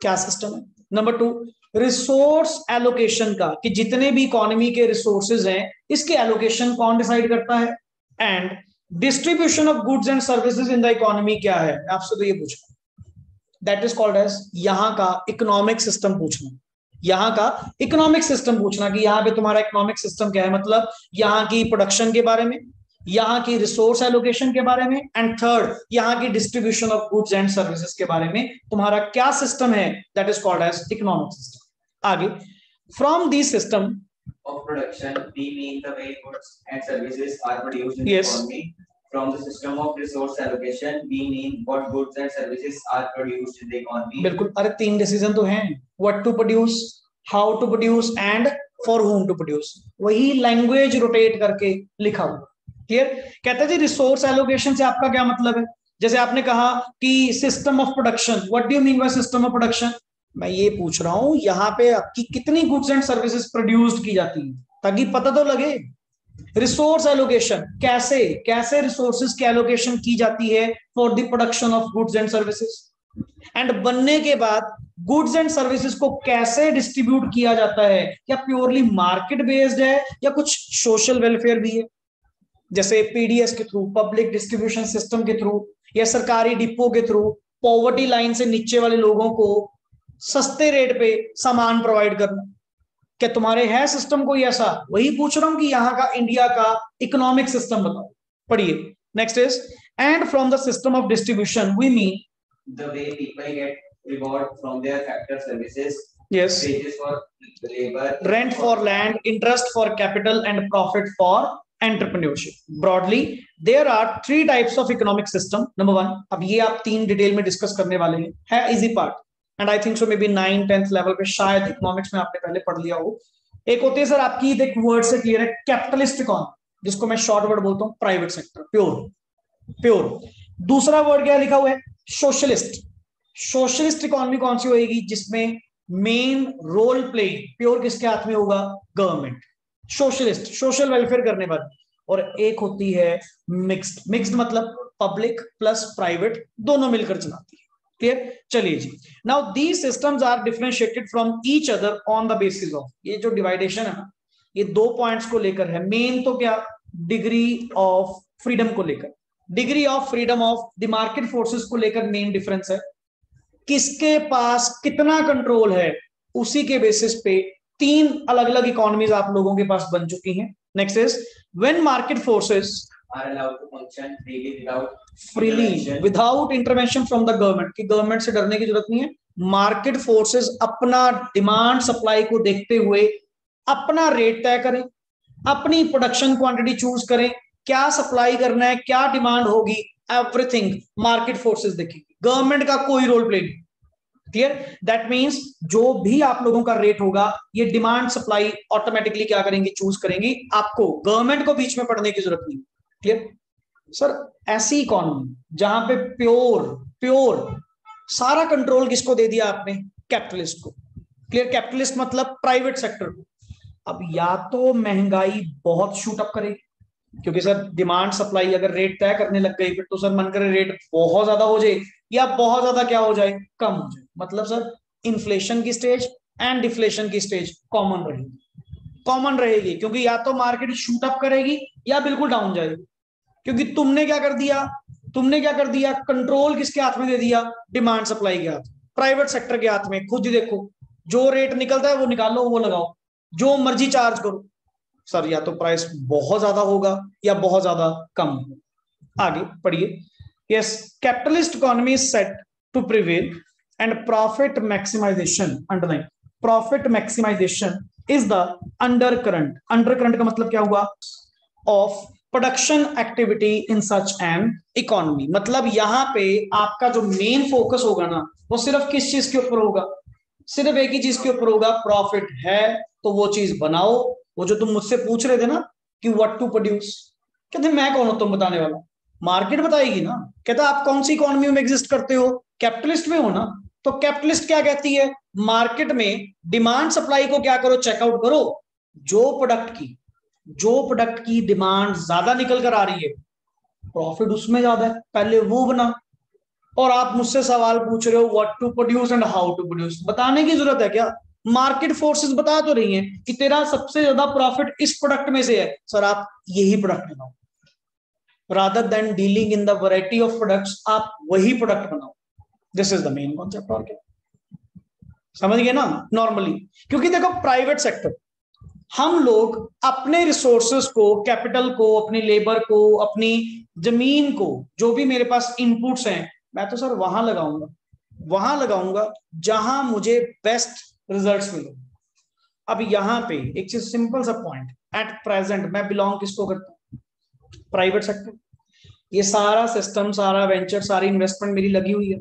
क्या सिस्टम है, नंबर टू रिसोर्स एलोकेशन का, कि जितने भी इकोनॉमी के रिसोर्सेज हैं इसके एलोकेशन कौन डिसाइड करता है, and distribution of goods and services in the economy क्या है? आपसे तो ये पूछना, दैट इज कॉल्ड एज यहाँ का इकोनॉमिक सिस्टम पूछना। यहाँ का इकोनॉमिक सिस्टम पूछना कि यहाँ पे तुम्हारा इकोनॉमिक सिस्टम क्या है, मतलब यहाँ की प्रोडक्शन के बारे में, यहाँ की रिसोर्स एलोकेशन के बारे में, एंड थर्ड यहाँ की distribution of goods and services के बारे में तुम्हारा क्या सिस्टम है, that is called as economic system. आगे, from this system of production we mean the way goods and services are produced in Yes. the economy. From the system of resource allocation we mean what goods and services are produced in the economy. बिल्कुल, अरे तीन डिसीजन तो हैं, what to produce, how to produce and for whom to produce. वही लैंग्वेज रोटेट करके लिखा हुआ। क्लियर? कहता है जी रिसोर्स एलोकेशन से आपका क्या मतलब है? जैसे आपने कहा कि system of production, what do you mean by system of production? मैं ये पूछ रहा हूं यहाँ पे आपकी कितनी गुड्स एंड सर्विसेज प्रोड्यूस्ड की जाती है, ताकि पता तो लगे। रिसोर्स एलोकेशन, कैसे कैसे रिसोर्सेज की एलोकेशन की जाती है for the production of goods and services, and बनने के बाद गुड्स एंड सर्विसेज को कैसे डिस्ट्रीब्यूट किया जाता है, क्या प्योरली मार्केट बेस्ड है या कुछ सोशल वेलफेयर भी है, जैसे पीडीएस के थ्रू, पब्लिक डिस्ट्रीब्यूशन सिस्टम के थ्रू, या सरकारी डिपो के थ्रू पॉवर्टी लाइन से नीचे वाले लोगों को सस्ते रेट पे सामान प्रोवाइड करना। क्या तुम्हारे है सिस्टम कोई ऐसा? वही पूछ रहा हूं कि यहाँ का इंडिया का इकोनॉमिक सिस्टम बताओ। पढ़िए, next is, and from the system of distribution we mean the way people get reward from their factor services. Yes. Wages for labor, rent for land, interest for capital and profit for entrepreneurship. Broadly there are three types of economic system. Number one, अब ये आप तीन डिटेल में डिस्कस करने वाले हैं, है easy part, and I think so may be 9th-10th level पे शायद इकोनॉमिक्स में आपने पहले पढ़ लिया हो। एक होती है सर आपकी, देख वर्ड से क्लियर है, कैपिटलिस्ट इकोनॉमी, जिसको मैं शॉर्ट वर्ड बोलता हूँ प्राइवेट सेक्टर, प्योर। दूसरा वर्ड क्या लिखा हुआ है? सोशलिस्ट। सोशलिस्ट इकोनॉमी कौन सी होगी? जिसमें मेन रोल प्ले प्योर किसके हाथ में होगा? गवर्नमेंट। सोशलिस्ट, सोशल वेलफेयर करने वाली। और एक होती है मिक्स्ड। मिक्स्ड मतलब पब्लिक प्लस प्राइवेट दोनों मिलकर चलाती है। क्लियर? चलिए जी, now these systems are differentiated from each other on the basis of, ये जो डिवाइडेशन है ना, ये 2 पॉइंट्स को लेकर है। मेन तो क्या, डिग्री ऑफ फ्रीडम को लेकर, degree of freedom of the market forces को लेकर मेन डिफरेंस है। किसके पास कितना कंट्रोल है, उसी के बेसिस पे 3 अलग अलग इकोनॉमीज आप लोगों के पास बन चुकी हैं। Next is when market forces are allowed to function freely without intervention from the government, कि गवर्नमेंट से डरने की जरूरत नहीं है। मार्केट फोर्सेस अपना डिमांड सप्लाई को देखते हुए अपना रेट तय करें, अपनी प्रोडक्शन क्वांटिटी चूज करें, क्या सप्लाई करना है, क्या डिमांड होगी, एवरीथिंग मार्केट फोर्सेस देखेंगे, गवर्नमेंट का कोई रोल प्ले नहीं। क्लियर? दैट मींस जो भी आप लोगों का रेट होगा, ये डिमांड सप्लाई ऑटोमेटिकली क्या करेंगे, चूज करेंगी, आपको गवर्नमेंट को बीच में पड़ने की जरूरत नहीं। क्लियर? सर ऐसी इकोनॉमी जहां पे प्योर सारा कंट्रोल किसको दे दिया आपने, कैपिटलिस्ट को। क्लियर? कैपिटलिस्ट मतलब प्राइवेट सेक्टर को। अब या तो महंगाई बहुत शूट अप करेगी, क्योंकि सर डिमांड सप्लाई अगर रेट तय करने लग गई, फिर तो सर मन करे रेट बहुत ज्यादा हो जाए, या बहुत ज्यादा क्या हो जाए, कम हो जाए। मतलब सर इन्फ्लेशन की स्टेज एंड डिफ्लेशन की स्टेज कॉमन रहेगी, क्योंकि या तो मार्केट शूट अप करेगी या बिल्कुल डाउन जाएगी। क्योंकि तुमने क्या कर दिया, कंट्रोल किसके हाथ में दे दिया, डिमांड सप्लाई के हाथ, प्राइवेट सेक्टर के हाथ में। खुद ही देखो, जो रेट निकलता है वो निकालो, वो लगाओ, जो मर्जी चार्ज करो। सर या तो प्राइस बहुत ज्यादा होगा या बहुत ज्यादा कम होगा। आगे पढ़िए। Yes, capitalist economy is set to prevail and profit maximisation, underline, profit maximisation is the undercurrent. Undercurrent का मतलब क्या हुआ, of production activity in such an economy. मतलब यहां पे आपका जो मेन फोकस होगा ना, वो सिर्फ किस चीज के ऊपर होगा, सिर्फ एक ही चीज के ऊपर होगा, प्रॉफिट है तो वो चीज बनाओ। वो जो तुम मुझसे पूछ रहे थे ना कि व्हाट टू प्रोड्यूस, कहते मैं कौन हूं तुम बताने वाला, मार्केट बताएगी ना। कहता आप कौन सी इकोनॉमी में एग्जिस्ट करते हो, कैपिटलिस्ट में हो ना। तो कैपिटलिस्ट क्या कहती है, मार्केट में डिमांड सप्लाई को क्या करो, चेकआउट करो। जो प्रोडक्ट की डिमांड ज्यादा निकल कर आ रही है, प्रॉफिट उसमें ज्यादा है, पहले वो बना। और आप मुझसे सवाल पूछ रहे हो what to produce and how to produce, बताने की जरूरत है क्या? मार्केट फोर्सेस बता तो रही हैं कि तेरा सबसे ज्यादा प्रॉफिट इस प्रोडक्ट में से है, सर आप यही प्रोडक्ट बनाओ। Rather than dealing in the variety of products, आप वही प्रोडक्ट बनाओ। This is the main concept. और क्या समझ गए ना? नॉर्मली, क्योंकि देखो प्राइवेट सेक्टर, हम लोग अपने रिसोर्सेस को, कैपिटल को, अपनी लेबर को, अपनी जमीन को, जो भी मेरे पास इनपुट्स हैं, मैं तो सर वहां लगाऊंगा जहां मुझे बेस्ट रिजल्ट्स मिले। अब यहां पे एक चीज, सिंपल सा पॉइंट, एट प्रेजेंट मैं बिलोंग किसको करता हूं, प्राइवेट सेक्टर। ये सारा सिस्टम, सारा वेंचर, सारी इन्वेस्टमेंट मेरी लगी हुई है।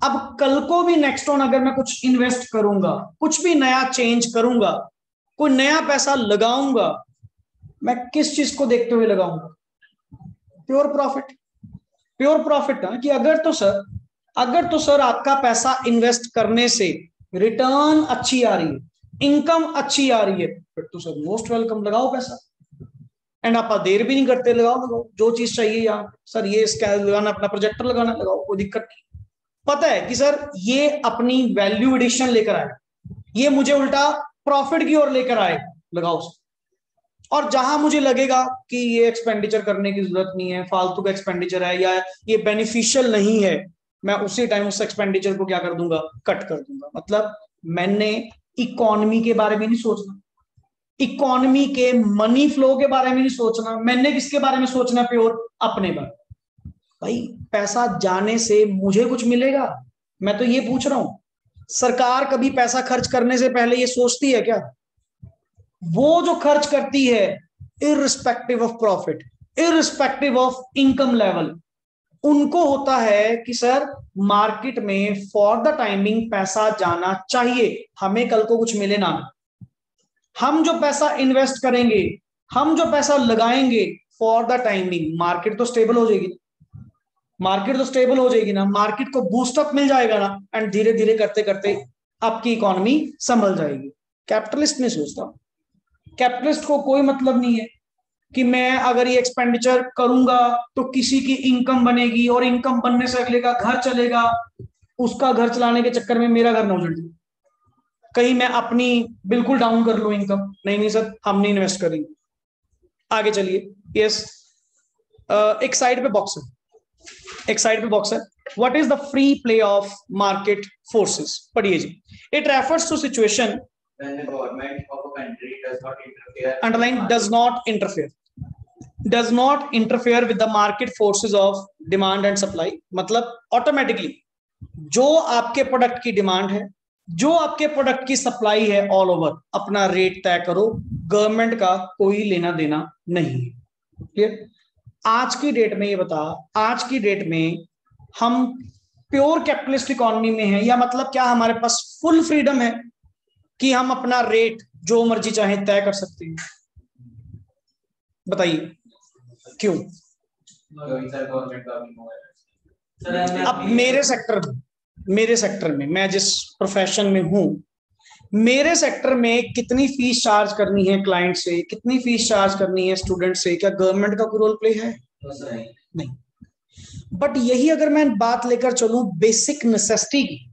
अब कल को भी नेक्स्ट ऑन अगर मैं कुछ इन्वेस्ट करूंगा, कुछ भी नया चेंज करूंगा, कोई नया पैसा लगाऊंगा, मैं किस चीज को देखते हुए लगाऊंगा, प्योर प्रॉफिट कि अगर तो सर आपका पैसा इन्वेस्ट करने से रिटर्न अच्छी आ रही है, इनकम अच्छी आ रही है, फिर तो सर मोस्ट वेलकम, लगाओ पैसा। एंड आप देर भी नहीं करते, लगाओ जो चीज चाहिए। यहाँ सर ये स्केल लगाना, अपना प्रोजेक्टर लगाना, लगाओ, कोई दिक्कत नहीं। पता है कि सर ये अपनी वैल्यू एडिशन लेकर आए, ये मुझे उल्टा प्रॉफिट की ओर लेकर आए, लगाओ। और जहां मुझे लगेगा कि ये एक्सपेंडिचर करने की जरूरत नहीं है, फालतू का एक्सपेंडिचर है, या ये बेनिफिशियल नहीं है, मैं उसी टाइम उस एक्सपेंडिचर को क्या कर दूंगा, कट कर दूंगा। मतलब मैंने इकोनॉमी के बारे में नहीं सोचना, इकोनॉमी के मनी फ्लो के बारे में नहीं सोचना, मैंने किसके बारे में सोचना, प्योर अपने बारे में। भाई पैसा जाने से मुझे कुछ मिलेगा, मैं तो ये पूछ रहा हूं। सरकार कभी पैसा खर्च करने से पहले ये सोचती है क्या? वो जो खर्च करती है, irrespective of profit, irrespective of income level, उनको होता है कि सर मार्केट में फॉर द टाइमिंग पैसा जाना चाहिए, हमें कल को कुछ मिले ना। हम जो पैसा इन्वेस्ट करेंगे, हम जो पैसा लगाएंगे, फॉर द टाइमिंग मार्केट तो स्टेबल हो जाएगी, मार्केट को बूस्टअप मिल जाएगा ना, एंड धीरे धीरे करते करते आपकी इकोनॉमी संभल जाएगी। कैपिटलिस्ट नहीं सोचता, कैपिटलिस्ट को कोई मतलब नहीं है कि मैं अगर ये एक्सपेंडिचर करूंगा तो किसी की इनकम बनेगी, और इनकम बनने से अगले का घर चलेगा, उसका घर चलाने के चक्कर में मेरा घर ना उजड़ जाए, कहीं मैं अपनी बिल्कुल डाउन कर लूं इनकम। नहीं नहीं सर, हम नहीं इन्वेस्ट करेंगे। आगे चलिए। यस, एक साइड पे बॉक्स है, एक साइड पे बॉक्स है। What is the free play of market forces? पढ़िए जी। It refers to situation when the government of a country does not interfere, underline does not interfere, does not interfere with the market forces of demand and supply। मतलब ऑटोमेटिकली जो आपके प्रोडक्ट की डिमांड है, जो आपके प्रोडक्ट की सप्लाई है, ऑल ओवर अपना रेट तय करो, गवर्नमेंट का कोई लेना देना नहीं है। क्लियर? आज की डेट में ये बता, आज की डेट में हम प्योर कैपिटलिस्ट इकोनॉमी में है, या मतलब क्या हमारे पास फुल फ्रीडम है कि हम अपना रेट जो मर्जी चाहे तय कर सकते हैं? बताइए क्यों? अब मेरे सेक्टर में मैं जिस प्रोफेशन में हूं, मेरे सेक्टर में कितनी फीस चार्ज करनी है क्लाइंट से, कितनी फीस चार्ज करनी है स्टूडेंट से, क्या गवर्नमेंट का कोई रोल प्ले है? नहीं। बट यही अगर मैं बात लेकर चलूं बेसिक नेसेसिटी की,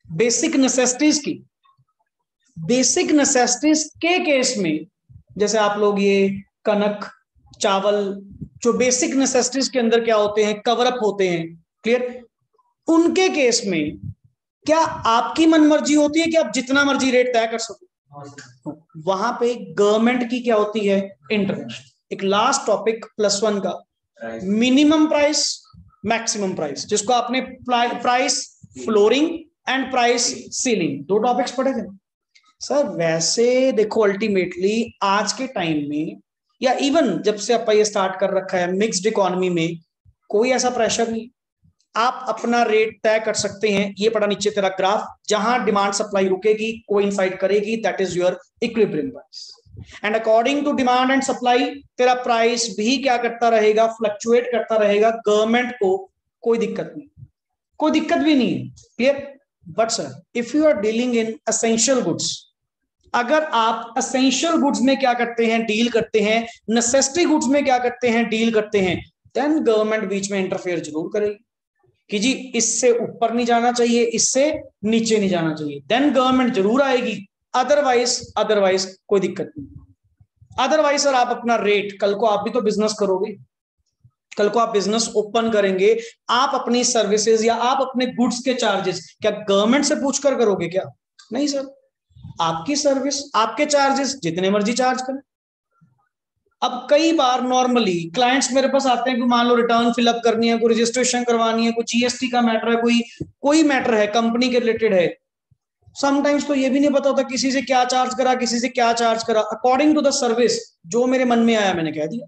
बेसिक नेसेसिटीज की, बेसिक नेसेसिटीज के केस में, जैसे आप लोग ये कनक, चावल, जो बेसिक नेसेसिटीज के अंदर क्या होते हैं, कवर अप होते हैं, क्लियर? उनके केस में क्या आपकी मनमर्जी होती है कि आप जितना मर्जी रेट तय कर सको? वहां पे गवर्नमेंट की क्या होती है? इंटरवेंशन। एक लास्ट टॉपिक +1 का, मिनिमम प्राइस, मैक्सिमम प्राइस, जिसको आपने price flooring and price ceiling, 2 topics पढ़े थे सर। वैसे देखो अल्टीमेटली आज के टाइम में, या इवन जब से आप ये स्टार्ट कर रखा है मिक्स्ड इकोनॉमी में, कोई ऐसा प्रेशर नहीं। आप अपना रेट तय कर सकते हैं। ये पड़ा नीचे तेरा ग्राफ, जहां डिमांड सप्लाई रुकेगी, कोइंसाइड करेगी, that is your equilibrium price. And according to demand and supply तेरा प्राइस भी क्या करता रहेगा? फ्लक्चुएट करता रहेगा। गवर्नमेंट को कोई दिक्कत नहीं, कोई दिक्कत भी नहीं है। Clear? But sir if you are dealing in essential goods, अगर आप एसेंशियल गुड्स में क्या करते हैं? डील करते हैं। नेसेसिटी गुड्स में क्या करते हैं? डील करते हैं। देन गवर्नमेंट बीच में इंटरफेयर जरूर करेगी कि जी इससे ऊपर नहीं जाना चाहिए, इससे नीचे नहीं जाना चाहिए। देन गवर्नमेंट जरूर आएगी। अदरवाइज कोई दिक्कत नहीं। अदरवाइज सर आप अपना रेट, कल को आप भी तो बिजनेस करोगे, कल को आप बिजनेस ओपन करेंगे, आप अपनी सर्विसेज या आप अपने गुड्स के चार्जेस क्या गवर्नमेंट से पूछकर करोगे क्या? नहीं सर, आपकी सर्विस, आपके चार्जेस, जितने मर्जी चार्ज करें। अब कई बार नॉर्मली क्लाइंट्स मेरे पास आते हैं कि मान लो रिटर्न फिलअप करनी है, कोई रजिस्ट्रेशन करवानी है, कोई जीएसटी का मैटर है, कोई मैटर है कंपनी के रिलेटेड है। समटाइम्स तो ये भी नहीं पता होता किसी से क्या चार्ज करा, किसी से क्या चार्ज करा। अकॉर्डिंग टू द सर्विस, जो मेरे मन में आया मैंने कह दिया,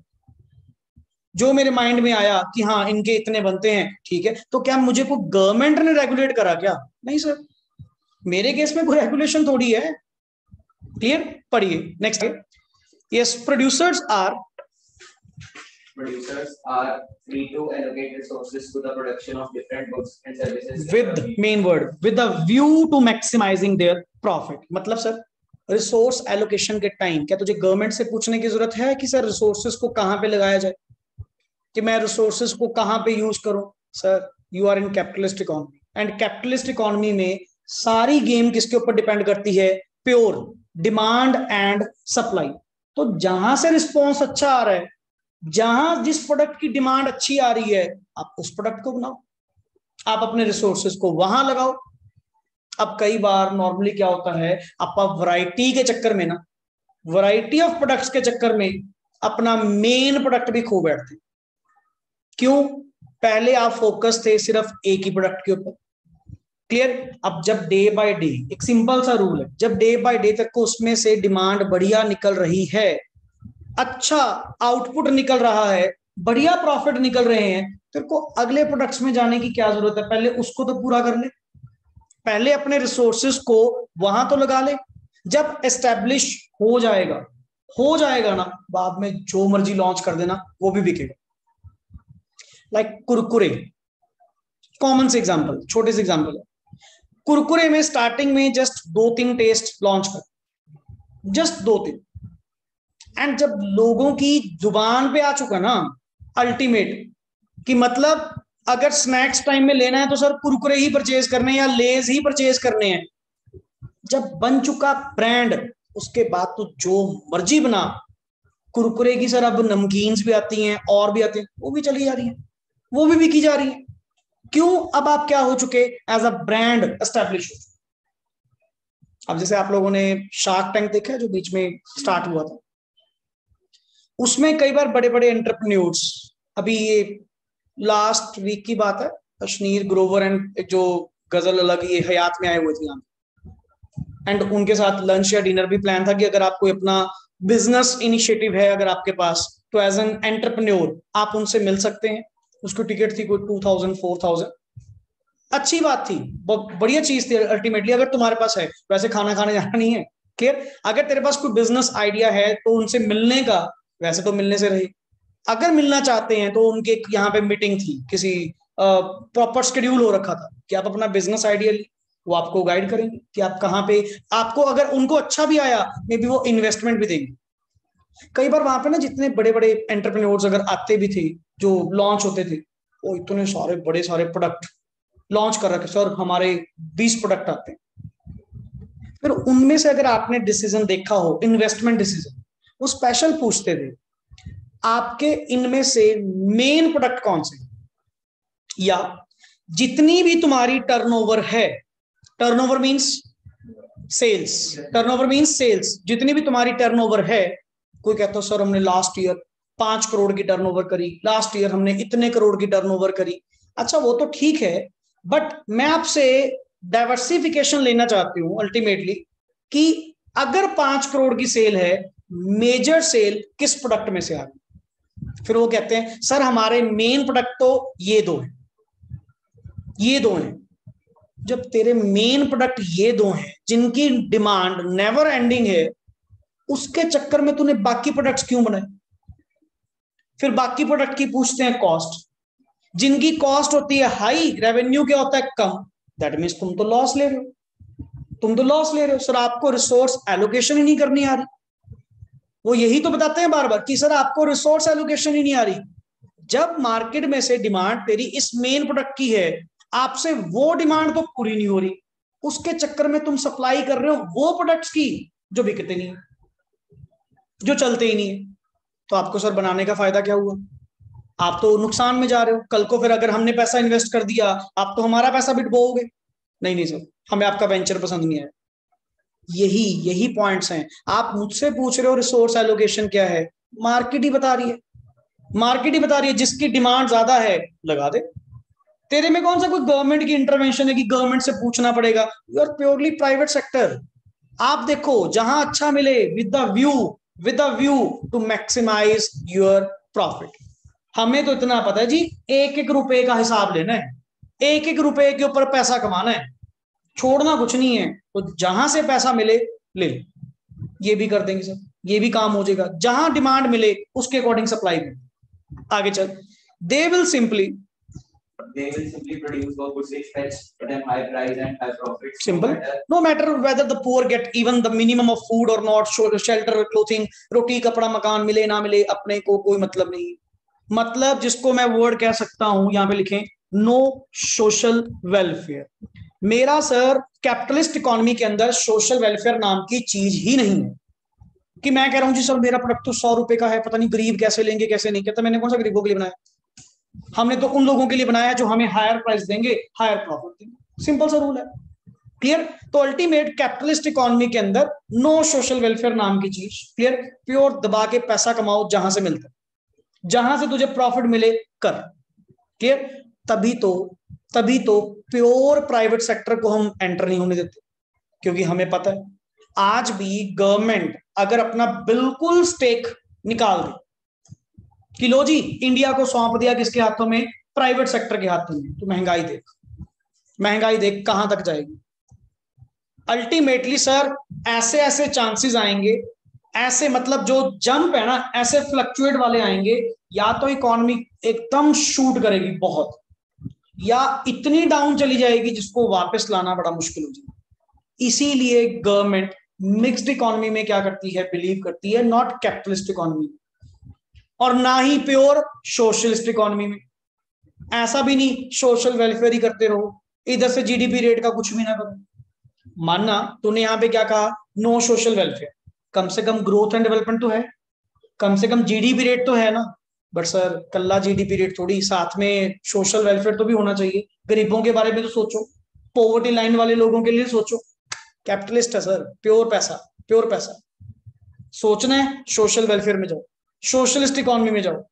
जो मेरे माइंड में आया कि हाँ इनके इतने बनते हैं, ठीक है। तो क्या मुझे को गवर्नमेंट ने रेगुलेट करा क्या? नहीं सर, मेरे केस में कोई रेगुलेशन थोड़ी है। क्लियर? पढ़िए next. Yes, producers are free to allocate resources to the production of different goods and services with main word with a view to maximizing their profit। मतलब सर रिसोर्स एलोकेशन के टाइम क्या तुझे गवर्नमेंट से पूछने की जरूरत है कि सर रिसोर्सेज को कहां पे लगाया जाए, कि मैं रिसोर्सेज को कहां पे यूज करूं? Sir you are in capitalist economy, and capitalist economy में सारी गेम किसके ऊपर डिपेंड करती है? Pure demand and supply. तो जहां से रिस्पॉन्स अच्छा आ रहा है, जहां जिस प्रोडक्ट की डिमांड अच्छी आ रही है, आप उस प्रोडक्ट को बनाओ, आप अपने रिसोर्सेज को वहां लगाओ। अब कई बार नॉर्मली क्या होता है, आप वैरायटी के चक्कर में ना, वैरायटी ऑफ प्रोडक्ट्स के चक्कर में अपना मेन प्रोडक्ट भी खो बैठते। क्यों? पहले आप फोकस थे सिर्फ एक ही प्रोडक्ट के ऊपर। क्लियर? अब जब डे बाय डे, एक सिंपल सा रूल है, जब डे बाय डे तक को उसमें से डिमांड बढ़िया निकल रही है, अच्छा आउटपुट निकल रहा है, बढ़िया प्रॉफिट निकल रहे हैं, तेरे को अगले प्रोडक्ट्स में जाने की क्या जरूरत है? पहले उसको तो पूरा कर ले, पहले अपने रिसोर्सेज को वहां तो लगा ले। जब एस्टेब्लिश हो जाएगा ना, बाद में जो मर्जी लॉन्च कर देना, वो भी बिकेगा। लाइक कुरकुरे, कॉमन से एग्जांपल, छोटे से एग्जांपल है। कुरकुरे में स्टार्टिंग में जस्ट 2-3 टेस्ट लॉन्च कर, जस्ट 2-3, एंड जब लोगों की जुबान पे आ चुका ना अल्टीमेट, कि मतलब अगर स्नैक्स टाइम में लेना है तो सर कुरकुरे ही परचेज करने हैं या लेज ही परचेज करने हैं। जब बन चुका ब्रांड उसके बाद तो जो मर्जी बना। कुरकुरे की सर अब नमकीन्स भी आती हैं और भी आती हैं, वो भी चली जा रही है, वो भी बिकी जा रही है। क्यों? अब आप क्या हो चुके, एज अ ब्रांड एस्टैब्लिश हो चुके। अब जैसे आप लोगों ने शार्क टैंक देखा है जो बीच में स्टार्ट हुआ था, उसमें कई बार बड़े बड़े एंटरप्रेन्योर्स, अभी ये लास्ट वीक की बात है, अशनीर ग्रोवर एंड जो गजल अलग ये हयात में आए हुए थे यहाँ, एंड उनके साथ लंच या डिनर भी प्लान था कि अगर आप कोई अपना बिजनेस इनिशिएटिव है अगर आपके पास, तो एज एन एंटरप्रेन्योर आप उनसे मिल सकते हैं। उसकी टिकट थी कोई 2000 4000। अच्छी बात थी, बढ़िया चीज थी। अल्टीमेटली अगर तुम्हारे पास है, वैसे खाना खाने जाना नहीं है, क्लियर। अगर तेरे पास कोई बिजनेस आइडिया है तो उनसे मिलने का, वैसे तो मिलने से रहे। अगर मिलना चाहते हैं तो उनके यहाँ पे मीटिंग थी, किसी प्रॉपर शेड्यूल हो रखा था कि आप अपना बिजनेस आइडिया, वो आपको गाइड करेंगे कि आप कहाँ पे, आपको अगर उनको अच्छा भी आया मे बी वो इन्वेस्टमेंट भी देंगे। कई बार वहां पे ना जितने बड़े बड़े एंटरप्रेन्योर्स अगर आते भी थे, जो लॉन्च होते थे, वो इतने सारे बड़े सारे प्रोडक्ट लॉन्च कर रखे सर, हमारे 20 प्रोडक्ट आते हैं। फिर उनमें से अगर आपने डिसीजन देखा हो, इन्वेस्टमेंट डिसीजन, वो स्पेशल पूछते थे आपके इनमें से मेन प्रोडक्ट कौन से, या जितनी भी तुम्हारी टर्नओवर है, turnover means sales, turnover means sales, जितनी भी तुम्हारी टर्नओवर है। कोई कहता सर हमने लास्ट ईयर 5 करोड़ की टर्नओवर करी, लास्ट ईयर हमने इतने करोड़ की टर्नओवर करी। अच्छा वो तो ठीक है, बट मैं आपसे डाइवर्सिफिकेशन लेना चाहती हूं अल्टीमेटली, कि अगर 5 करोड़ की सेल है, मेजर सेल किस प्रोडक्ट में से आ गई। फिर वो कहते हैं सर हमारे मेन प्रोडक्ट तो ये दो हैं, ये दो हैं। जब तेरे मेन प्रोडक्ट ये दो हैं जिनकी डिमांड नेवर एंडिंग है, उसके चक्कर में तूने बाकी प्रोडक्ट्स क्यों बनाए? फिर बाकी प्रोडक्ट की पूछते हैं कॉस्ट, जिनकी कॉस्ट होती है हाई, रेवेन्यू क्या होता है कम, दैट मीन्स तुम तो लॉस ले रहे हो, तुम तो लॉस ले रहे हो। सर आपको रिसोर्स एलोकेशन ही नहीं करनी आ रही। वो यही तो बताते हैं बार बार कि सर आपको रिसोर्स एलोकेशन ही नहीं आ रही। जब मार्केट में से डिमांड तेरी इस मेन प्रोडक्ट की है, आपसे वो डिमांड तो पूरी नहीं हो रही, उसके चक्कर में तुम सप्लाई कर रहे हो वो प्रोडक्ट्स की जो बिकते नहीं, जो चलते ही नहीं है। तो आपको सर बनाने का फायदा क्या हुआ? आप तो नुकसान में जा रहे हो। कल को फिर अगर हमने पैसा इन्वेस्ट कर दिया, आप तो हमारा पैसा भी डुबोगे। नहीं नहीं सर, हमें आपका वेंचर पसंद नहीं है। यही यही पॉइंट्स हैं। आप मुझसे पूछ रहे हो रिसोर्स एलोकेशन क्या है, मार्केट ही बता रही है, मार्केट ही बता रही है। जिसकी डिमांड ज्यादा है लगा दे। तेरे में कौन सा कोई गवर्नमेंट की इंटरवेंशन है कि गवर्नमेंट से पूछना पड़ेगा? You are purely private sector. आप देखो जहां अच्छा मिले, with the view to maximise your profit. हमें तो इतना पता है जी, एक एक रुपए का हिसाब लेना है, एक एक रुपए के ऊपर पैसा कमाना है, छोड़ना कुछ नहीं है। तो जहां से पैसा मिले ले, ये भी कर देंगे सर, ये भी काम हो जाएगा। जहां डिमांड मिले उसके अकॉर्डिंग सप्लाई में आगे चल। They will simply produce what goods they fetch at a high price and high profits. Simple. No matter whether the poor get even the minimum of food or not, shelter, clothing, रोटी कपड़ा मकान मिले ना मिले, अपने को कोई मतलब नहीं। मतलब जिसको मैं वर्ड कह सकता हूं, यहां पे लिखें, नो सोशल वेलफेयर। मेरा सर कैपिटलिस्ट इकोनॉमी के अंदर सोशल वेलफेयर नाम की चीज ही नहीं है। कि मैं कह रहा हूं जी सर मेरा प्रोडक्ट तो 100 रुपए का है, पता नहीं गरीब कैसे लेंगे कैसे नहीं। कहता मैंने कौन सा गरीबों के लिए बनाया? हमने तो उन लोगों के लिए बनाया जो हमें हायर प्राइस देंगे, हायर प्रॉफिट देंगे। सिंपल सा रूल है, क्लियर। तो अल्टीमेट कैपिटलिस्ट इकोनॉमी के अंदर नो सोशल वेलफेयर नाम की चीज, क्लियर। प्योर दबा के पैसा कमाओ जहां से मिलता है, जहां से तुझे प्रॉफिट मिले कर, क्लियर। तभी तो प्योर प्राइवेट सेक्टर को हम एंटर नहीं होने देते, क्योंकि हमें पता है आज भी गवर्नमेंट अगर अपना बिल्कुल स्टेक निकाल दे कि लो जी इंडिया को सौंप दिया किसके हाथों में? प्राइवेट सेक्टर के हाथों में, तो महंगाई देख कहां तक जाएगी। अल्टीमेटली सर ऐसे ऐसे चांसेस आएंगे, ऐसे मतलब जो जंप है ना, ऐसे फ्लक्चुएट वाले आएंगे, या तो इकोनॉमी एकदम शूट करेगी बहुत, या इतनी डाउन चली जाएगी जिसको वापस लाना बड़ा मुश्किल हो जाएगा। इसीलिए गवर्नमेंट मिक्स्ड इकोनॉमी में क्या करती है, बिलीव करती है, नॉट कैपिटलिस्ट इकोनॉमी और ना ही प्योर सोशलिस्ट इकोनॉमी में। ऐसा भी नहीं सोशल वेलफेयर ही करते रहो, इधर से जीडीपी रेट का कुछ भी ना करो। मानना तूने यहाँ पे क्या कहा, नो सोशल वेलफेयर, कम से कम ग्रोथ एंड डेवलपमेंट तो है, कम से कम जीडीपी रेट तो है ना। But sir Kalla GDP rate थोड़ी, साथ में सोशल वेलफेयर तो भी होना चाहिए, गरीबों के बारे में तो सोचो, पॉवर्टी लाइन वाले लोगों के लिए सोचो। कैपिटलिस्ट है सर, प्योर पैसा, प्योर पैसा। सोचना है सोशल वेलफेयर में जाओ, सोशलिस्ट इकोनॉमी में जाओ।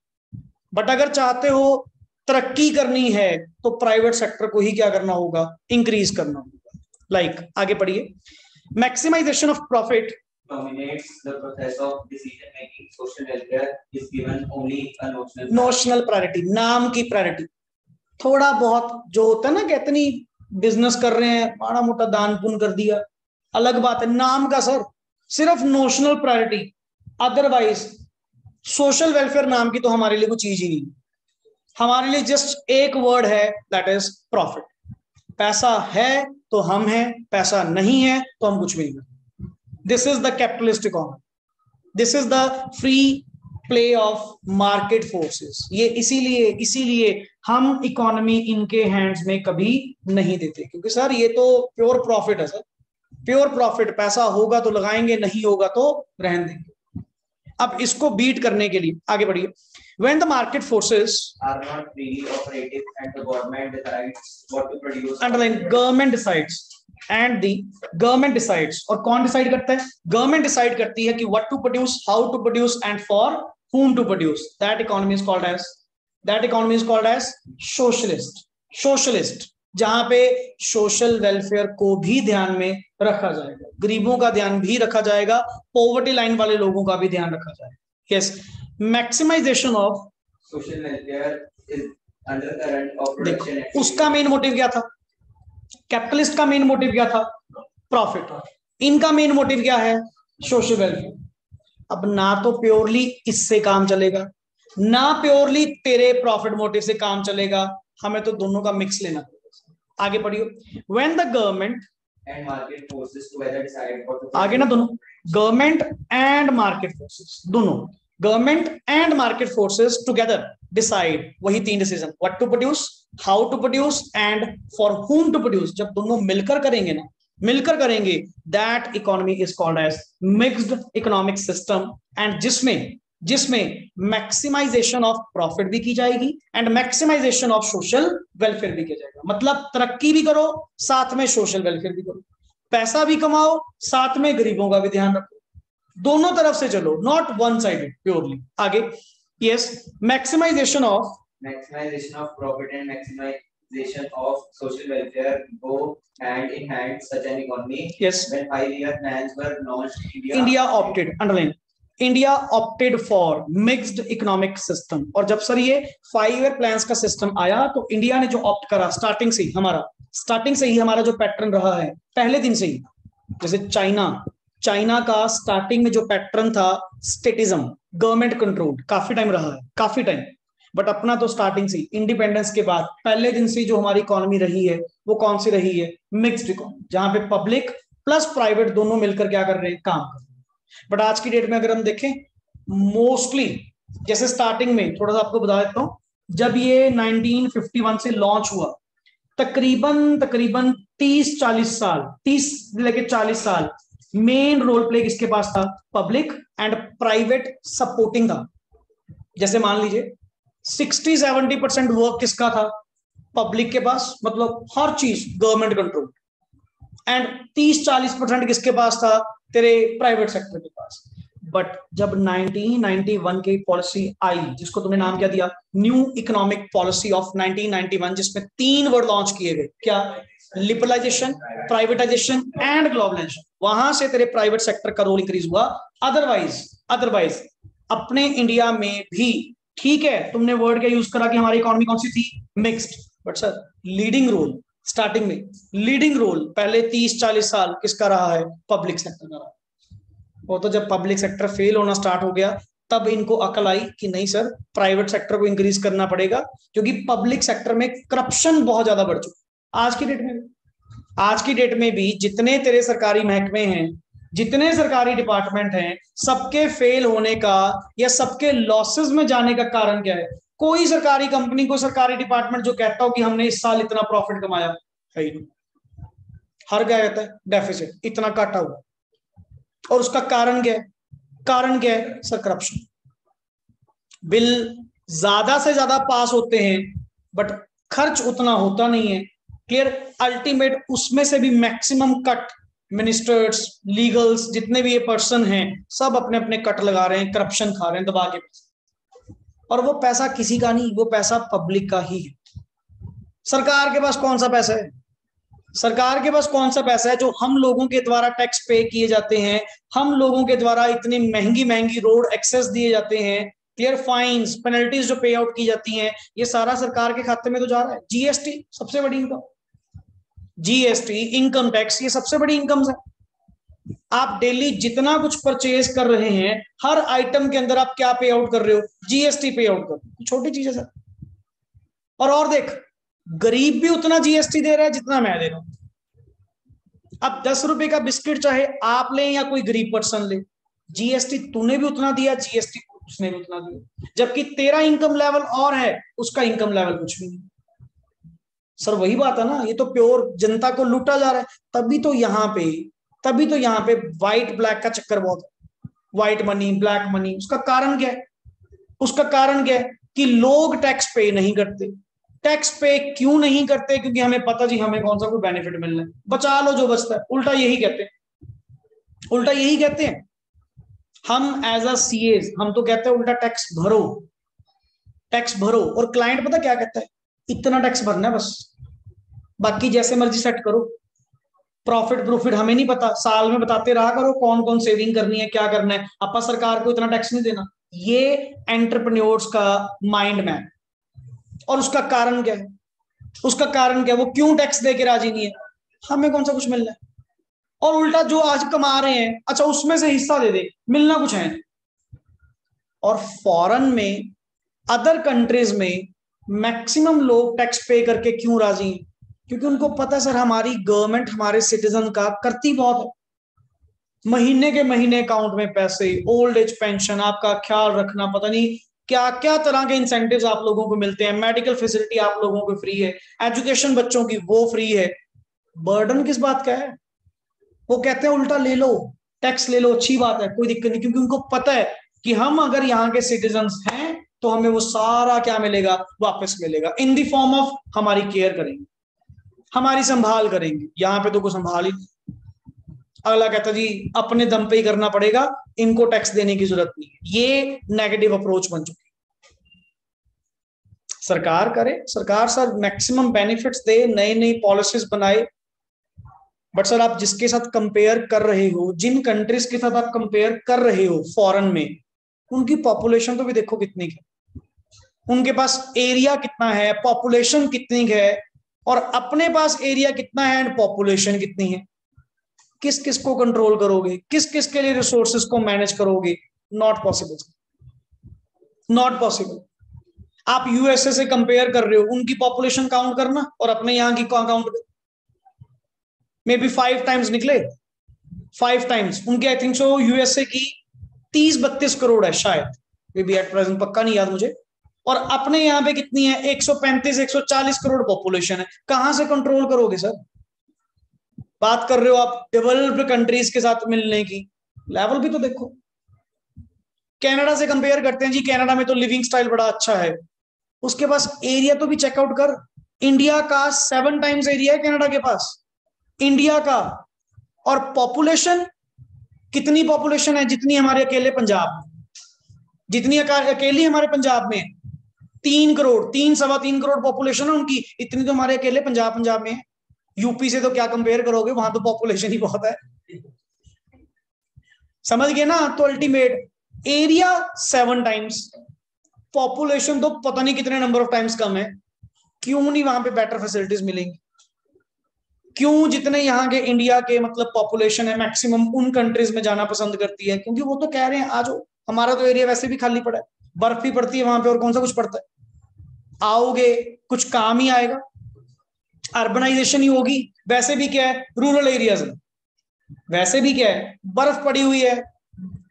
बट अगर चाहते हो तरक्की करनी है तो प्राइवेट सेक्टर को ही क्या करना होगा, इंक्रीज करना होगा। लाइक आगे पढ़िए, maximisation of profit dominates the process of decision making. Social welfare is given only a notional priority, नाम की प्रायोरिटी। थोड़ा बहुत जो होता है ना, कहते नहीं बिजनेस कर रहे हैं, माड़ा मोटा दान पुण्य कर दिया, अलग बात है, नाम का सर सिर्फ notional priority. Otherwise social welfare नाम की तो हमारे लिए कोई चीज ही नहीं, हमारे लिए जस्ट एक वर्ड है, दैट इज प्रॉफिट। पैसा है तो हम हैं, पैसा नहीं है तो हम कुछ भी नहीं करते। This is the capitalist economy, this is the free play of market forces. ये इसीलिए हम इकोनॉमी इनके हैंड्स में कभी नहीं देते, क्योंकि सर ये तो प्योर प्रॉफिट है सर, प्योर प्रॉफिट। पैसा होगा तो लगाएंगे, नहीं होगा तो रहने देंगे। अब इसको बीट करने के लिए आगे बढ़िए, when the market forces are not freely operative and the government decides what to produce, underline government decides, and the government decides, और कौन डिसाइड करता है, गवर्नमेंट डिसाइड करती है कि what to produce, how to produce and for whom to produce, that economy is called as socialist, जहां पे सोशल वेलफेयर को भी ध्यान में रखा जाएगा, गरीबों का ध्यान भी रखा जाएगा, पॉवर्टी लाइन वाले लोगों का भी ध्यान रखा जाएगा। Yes, maximisation of social welfare is undercurrent of production. उसका मेन मोटिव क्या था, कैपिटलिस्ट का मेन मोटिव क्या था, प्रॉफिट। इनका मेन मोटिव क्या है, सोशल वेलफेयर। अब ना तो प्योरली इससे काम चलेगा, ना प्योरली तेरे प्रॉफिट मोटिव से काम चलेगा, हमें तो दोनों का मिक्स लेना पड़ेगा। आगे पढ़ियो, when the government and market forces together decide what to, आगे ना दोनों, गवर्नमेंट एंड मार्केट फोर्सेस, दोनों government and market forces together decide, वही तीन decision, what to produce, how to produce and for whom to produce. जब दोनों मिलकर करेंगे ना, मिलकर करेंगे, that economy is called as mixed economic system, and जिसमें मैक्सिमाइजेशन ऑफ प्रॉफिट भी की जाएगी and maximisation of social welfare भी किया जाएगा। मतलब तरक्की भी करो, साथ में सोशल वेलफेयर भी करो, पैसा भी कमाओ, साथ में गरीबों का भी ध्यान रखो, दोनों तरफ से चलो, नॉट वन साइडेड प्योरली। आगे, yes, maximisation of profit and maximisation of social welfare go hand in hand such an economy. Yes, when 5-year plans were launched, India opted, underline, India opted for mixed economic system। और जब सर ये 5 year plans का सिस्टम आया तो इंडिया ने जो ऑप्ट करा, स्टार्टिंग से ही हमारा जो पैटर्न रहा है, पहले दिन से ही, जैसे चाइना का स्टार्टिंग में जो पैटर्न था, स्टेटिज्म, गवर्नमेंट कंट्रोल, काफी टाइम रहा है, काफी टाइम। बट अपना तो स्टार्टिंग से, इंडिपेंडेंस के बाद पहले दिन से जो हमारी इकोनॉमी रही है, वो कौन सी रही है, मिक्स्ड इकोनॉमी, जहां पे पब्लिक प्लस प्राइवेट दोनों मिलकर क्या कर रहे हैं, काम कर रहे हैं। बट आज की डेट में अगर हम देखें, मोस्टली जैसे स्टार्टिंग में, थोड़ा सा आपको बता देता हूं, जब ये 1951 से लॉन्च हुआ, तकरीबन 30-40 साल, 30 लेके 40 साल मेन रोल प्ले किसके पास था, पब्लिक एंड प्राइवेट सपोर्टिंग था। जैसे मान लीजिए 60-70% वर्क किसका था, पब्लिक के पास, मतलब हर चीज गवर्नमेंट कंट्रोल, एंड 30-40% किसके पास था, तेरे प्राइवेट सेक्टर के पास। बट जब 1991 की पॉलिसी आई, जिसको तुमने नाम क्या दिया, न्यू इकोनॉमिक पॉलिसी ऑफ 1991, जिसमें 3 वर्ड लॉन्च किए गए, क्या, लिबरलाइजेशन, प्राइवेटाइजेशन एंड ग्लोबलाइजेशन। वहां से तेरे प्राइवेट सेक्टर का रोल इंक्रीज हुआ। अदरवाइज अपने इंडिया में भी, ठीक है, तुमने वर्ड क्या यूज करा कि हमारी इकोनॉमी कौन सी थी, mixed, but sir leading role, starting में लीडिंग रोल पहले 30-40 साल किसका रहा है, पब्लिक सेक्टर का रहा। वो तो जब पब्लिक सेक्टर फेल होना स्टार्ट हो गया, तब इनको अकल आई कि नहीं सर, प्राइवेट सेक्टर को इंक्रीज करना पड़ेगा, क्योंकि पब्लिक सेक्टर में करप्शन बहुत ज्यादा बढ़ चुका। आज की डेट में भी जितने तेरे सरकारी महकमे हैं, जितने सरकारी डिपार्टमेंट हैं, सबके फेल होने का या सबके लॉसेस में जाने का कारण क्या है, कोई सरकारी कंपनी, को सरकारी डिपार्टमेंट जो कहता हो कि हमने इस साल इतना प्रॉफिट कमाया, है ही नहीं। हर क्या कहता है, डेफिसिट, इतना काटा हुआ। और उसका कारण क्या है? कारण क्या है सर? करप्शन। बिल ज्यादा से ज्यादा पास होते हैं बट खर्च उतना होता नहीं है। क्लियर? अल्टीमेट उसमें से भी मैक्सिमम कट मिनिस्टर्स, लीगल्स, जितने भी ये पर्सन हैं, सब अपने अपने कट लगा रहे हैं, करप्शन खा रहे हैं दबा के। और वो पैसा किसी का नहीं, वो पैसा पब्लिक का ही है। सरकार के पास कौन सा पैसा है? सरकार के पास कौन सा पैसा है जो हम लोगों के द्वारा टैक्स पे किए जाते हैं, हम लोगों के द्वारा इतनी महंगी महंगी रोड एक्सेस दिए जाते हैं, क्लियर, फाइन्स, पेनल्टीज जो पे आउट की जाती हैं, ये सारा सरकार के खाते में तो जा रहा है। जीएसटी सबसे बड़ी इनकम, जीएसटी, इनकम टैक्स, ये सबसे बड़ी इनकम है। आप डेली जितना कुछ परचेज कर रहे हैं, हर आइटम के अंदर आप क्या पे आउट कर रहे हो? जीएसटी पे आउट कर रहे हो। छोटी चीज है सर। और देख, गरीब भी उतना जीएसटी दे रहा है जितना मैं दे रहा हूं। अब 10 रुपए का बिस्किट चाहे आप लें या कोई गरीब पर्सन ले, जीएसटी तूने भी उतना दिया, जीएसटी उसने भी उतना दिया, जबकि तेरा इनकम लेवल और है, उसका इनकम लेवल कुछ भी नहीं। सर वही बात है ना, ये तो प्योर जनता को लूटा जा रहा है। तभी तो यहाँ पे व्हाइट ब्लैक का चक्कर बहुत है, व्हाइट मनी, ब्लैक मनी। उसका कारण क्या है? उसका कारण क्या है कि लोग टैक्स पे नहीं करते। टैक्स पे क्यों नहीं करते? क्योंकि हमें पता जी हमें कौन सा कोई बेनिफिट मिलना है, बचा लो जो बचता है। उल्टा यही कहते हैं हम एज अ सीएस, हम तो कहते हैं उल्टा टैक्स भरो। और क्लाइंट पता क्या कहता है? इतना टैक्स भरना है बस, बाकी जैसे मर्जी सेट करो। प्रॉफिट हमें नहीं पता, साल में बताते रहा करो कौन कौन सेविंग करनी है, क्या करना है, अपा सरकार को इतना टैक्स नहीं देना। ये एंटरप्रेन्योर्स का माइंड मैप। और उसका कारण क्या है? वो क्यों टैक्स दे के राजी नहीं है? हमें कौन सा कुछ मिलना है। और उल्टा जो आज कमा रहे हैं, अच्छा उसमें से हिस्सा दे दे, मिलना कुछ है। और फॉरेन में, अदर कंट्रीज में मैक्सिमम लोग टैक्स पे करके क्यों राजी हैं? क्योंकि उनको पता है सर हमारी गवर्नमेंट हमारे सिटीजन का करती बहुत है। महीने के महीने अकाउंट में पैसे, ओल्ड एज पेंशन, आपका ख्याल रखना, पता नहीं क्या क्या तरह के इंसेंटिव्स आप लोगों को मिलते हैं, मेडिकल फैसिलिटी आप लोगों को फ्री है, एजुकेशन बच्चों की वो फ्री है। बर्डन किस बात का है? वो कहते हैं उल्टा ले लो, टैक्स ले लो, अच्छी बात है, कोई दिक्कत नहीं, क्योंकि उनको पता है कि हम अगर यहाँ के सिटीजन्स हैं तो हमें वो सारा क्या मिलेगा? वापस मिलेगा, इन द फॉर्म ऑफ हमारी केयर करेंगे, हमारी संभाल करेंगे। यहाँ पे तो कोई संभाल ही नहीं। अगला कहता जी अपने दम पे ही करना पड़ेगा, इनको टैक्स देने की जरूरत नहीं है। ये नेगेटिव अप्रोच बन चुकी है। सरकार करे, सरकार सर मैक्सिमम बेनिफिट्स दे, नई नई पॉलिसीज बनाए, बट सर आप जिसके साथ कंपेयर कर रहे हो, जिन कंट्रीज के साथ आप कंपेयर कर रहे हो फॉरेन में, उनकी पॉपुलेशन तो भी देखो कितनी है, उनके पास एरिया कितना है, पॉपुलेशन कितनी है, और अपने पास एरिया कितना है एंड पॉपुलेशन कितनी है। किस किस को कंट्रोल करोगे? किस किस के लिए रिसोर्सेज को मैनेज करोगे? Not possible, not possible. आप यूएसए से कंपेयर कर रहे हो, उनकी पॉपुलेशन काउंट करना और अपने यहां की काउंट, मे बी 5 टाइम्स निकले, 5 टाइम्स। उनके आई थिंक सो यूएसए की 30-32 करोड़ है शायद, मे बी एट प्रेजेंट, पक्का नहीं याद मुझे। और अपने यहाँ पे कितनी है? 135-140 करोड़ पॉपुलेशन है। कहां से कंट्रोल करोगे सर? बात कर रहे हो आप डेवलप्ड कंट्रीज के साथ मिलने की, लेवल भी तो देखो। कनाडा से कंपेयर करते हैं जी, कनाडा में तो लिविंग स्टाइल बड़ा अच्छा है, उसके पास एरिया तो भी चेकआउट कर, इंडिया का 7 टाइम्स एरिया है कनाडा के पास, इंडिया का। और पॉपुलेशन, कितनी पॉपुलेशन है? जितनी हमारे अकेले पंजाब में, जितनी अकेली हमारे पंजाब में 3 करोड़, 3-3.25 करोड़ पॉपुलेशन है उनकी, इतनी तो हमारे अकेले पंजाब में है। यूपी से तो क्या कंपेयर करोगे, वहां तो पॉपुलेशन ही बहुत है। समझ गए ना? तो अल्टीमेट एरिया 7 टाइम्स, पॉपुलेशन तो पता नहीं कितने नंबर ऑफ टाइम्स कम है। क्यों नहीं वहां पे बेटर फैसिलिटीज मिलेंगी? क्यों जितने यहाँ के इंडिया के मतलब पॉपुलेशन है मैक्सिमम उन कंट्रीज में जाना पसंद करती है? क्योंकि वो तो कह रहे हैं आ जाओ, हमारा तो एरिया वैसे भी खाली पड़ा है, बर्फ भी पड़ती है वहां पे, और कौन सा कुछ पड़ता है, आओगे कुछ काम ही आएगा, अर्बनाइजेशन ही होगी। वैसे भी क्या है रूरल एरियाज में, वैसे भी क्या है बर्फ पड़ी हुई है,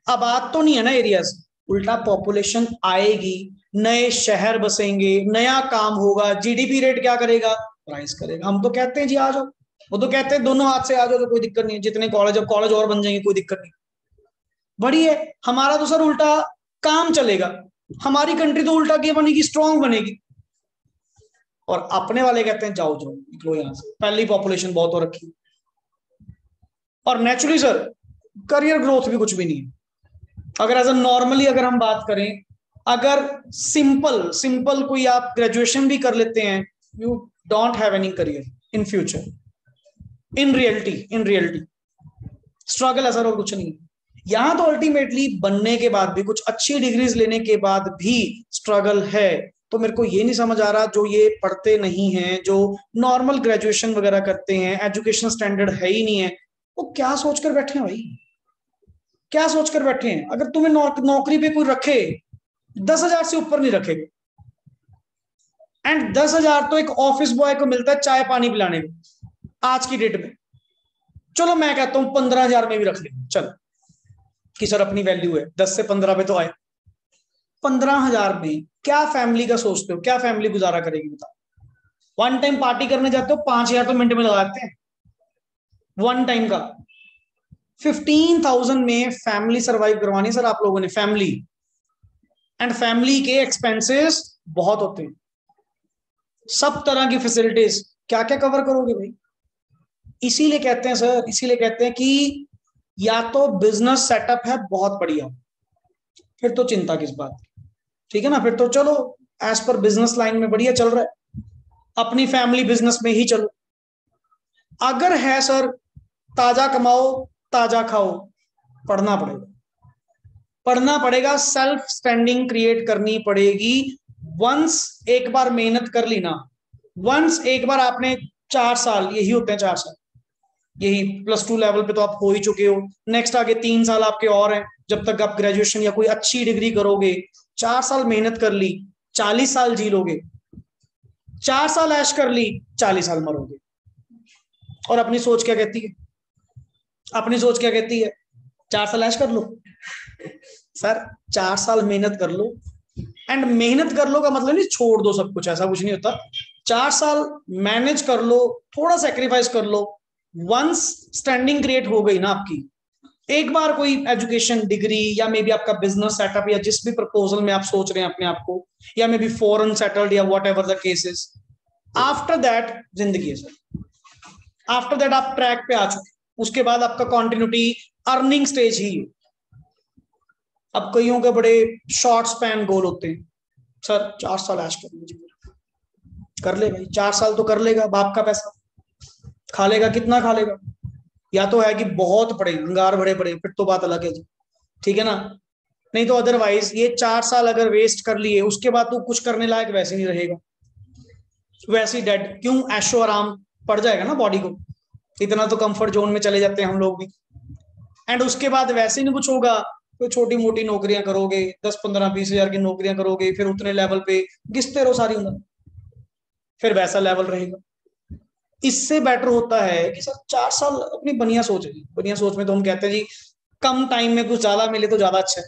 आबाद तो नहीं है ना एरियाज। उल्टा पॉपुलेशन आएगी, नए शहर बसेंगे, नया काम होगा, जीडीपी रेट क्या करेगा, राइज करेगा। हम तो कहते हैं जी आ जाओ, वो तो कहते हैं दोनों हाथ से आ जाओ तो कोई दिक्कत नहीं है, जितने कॉलेज, अब कॉलेज और बन जाएंगे कोई दिक्कत नहीं। बड़ी है। हमारा तो सर उल्टा काम चलेगा, हमारी कंट्री तो उल्टा क्या बनेगी, स्ट्रांग बनेगी। और अपने वाले कहते हैं जाओ जाओ निकलो यहां से, पहली पॉपुलेशन बहुत हो रखी। और नेचुरली सर करियर ग्रोथ भी कुछ भी नहीं है। अगर एज अ नॉर्मली अगर हम बात करें, अगर सिंपल सिंपल कोई आप ग्रेजुएशन भी कर लेते हैं, you don't have any career in future. In reality struggle है सर और कुछ नहीं। यहां तो अल्टीमेटली बनने के बाद भी, कुछ अच्छी डिग्रीज लेने के बाद भी स्ट्रगल है। तो मेरे को ये नहीं समझ आ रहा, जो ये पढ़ते नहीं है, जो नॉर्मल ग्रेजुएशन वगैरह करते हैं, एजुकेशन स्टैंडर्ड है ही नहीं है, वो क्या सोचकर बैठे हैं भाई, क्या सोचकर बैठे हैं। अगर तुम्हें नौकरी पे कोई रखे, 10,000 से ऊपर नहीं रखेगा। एंड 10,000 तो एक ऑफिस बॉय को मिलता है चाय पानी पिलाने में आज की डेट में। चलो मैं कहता हूं 15,000 में भी रख ले, चल कि सर अपनी वैल्यू है, 10 से 15 पे तो आए। 15,000 में क्या फैमिली का सोचते हो, क्या फैमिली गुजारा करेगी बताओ। वन टाइम पार्टी करने जाते हो, 5,000 तो मिनट में लगाते हैं वन टाइम का। 15,000 में फैमिली सरवाइव करवानी सर आप लोगों ने, फैमिली। एंड फैमिली के एक्सपेंसेस बहुत होते हैं, सब तरह की फैसिलिटीज, क्या क्या कवर करोगे भाई। इसीलिए कहते हैं सर, इसीलिए कहते हैं कि या तो बिजनेस सेटअप है बहुत बढ़िया, फिर तो चिंता किस बात, ठीक है ना, फिर तो चलो एज पर बिजनेस लाइन में बढ़िया चल रहा है, अपनी फैमिली बिजनेस में ही चलो। अगर है सर ताजा कमाओ ताजा खाओ, पढ़ना पड़ेगा, पढ़ना पड़ेगा, सेल्फ स्टैंडिंग क्रिएट करनी पड़ेगी। वंस एक बार मेहनत कर ली ना, वंस एक बार आपने 4 साल, यही होते हैं 4 साल, यही +2 लेवल पे तो आप हो ही चुके हो, नेक्स्ट आगे 3 साल आपके और हैं, जब तक आप ग्रेजुएशन या कोई अच्छी डिग्री करोगे। 4 साल मेहनत कर ली, 40 साल जी लोगे, 4 साल ऐश कर ली, 40 साल मरोगे। और अपनी सोच क्या कहती है, अपनी सोच क्या कहती है, 4 साल ऐश कर लो। सर 4 साल मेहनत कर लो, एंड मेहनत कर लो का मतलब नहीं छोड़ दो सब कुछ, ऐसा कुछ नहीं होता। 4 साल मैनेज कर लो, थोड़ा सेक्रीफाइस कर लो। वंस स्टैंडिंग क्रिएट हो गई ना आपकी, एक बार कोई एजुकेशन डिग्री या मे बी आपका बिजनेस सेटअप या जिस भी प्रपोजल में आप सोच रहे हैं अपने आप को, या मे बी फॉरेन सेटल्ड या what ever the cases, after that जिंदगी है सर। आफ्टर दैट आप ट्रैक पे आ चुके, उसके बाद आपका कॉन्टिन्यूटी अर्निंग स्टेज ही है। अब कईयों के बड़े शॉर्ट स्पैन गोल होते हैं, सर 4 साल ऐश कर लीजिए, कर ले भाई, 4 साल तो कर लेगा, बाप का पैसा खा लेगा, कितना खा लेगा। या तो है कि बहुत पड़े अंगार बड़े पड़े, फिर तो बात अलग है जी, ठीक है ना। नहीं तो अदरवाइज ये 4 साल अगर वेस्ट कर लिए, उसके बाद तो कुछ करने लायक वैसे नहीं रहेगा, वैसे ही डेड। क्यों, ऐशो आराम पड़ जाएगा ना बॉडी को, इतना तो कंफर्ट जोन में चले जाते हैं हम लोग भी। एंड उसके बाद वैसे नहीं कुछ होगा, कोई छोटी मोटी नौकरियां करोगे, 10, 15, 20 हजार की नौकरियां करोगे, फिर उतने लेवल पे घिसते रहो सारी उम्र, फिर वैसा लेवल रहेगा। इससे बेटर होता है कि सर 4 साल अपनी बढ़िया सोच है, बढ़िया सोच में तो हम कहते हैं जी कम टाइम में कुछ ज्यादा मिले तो ज्यादा अच्छा है,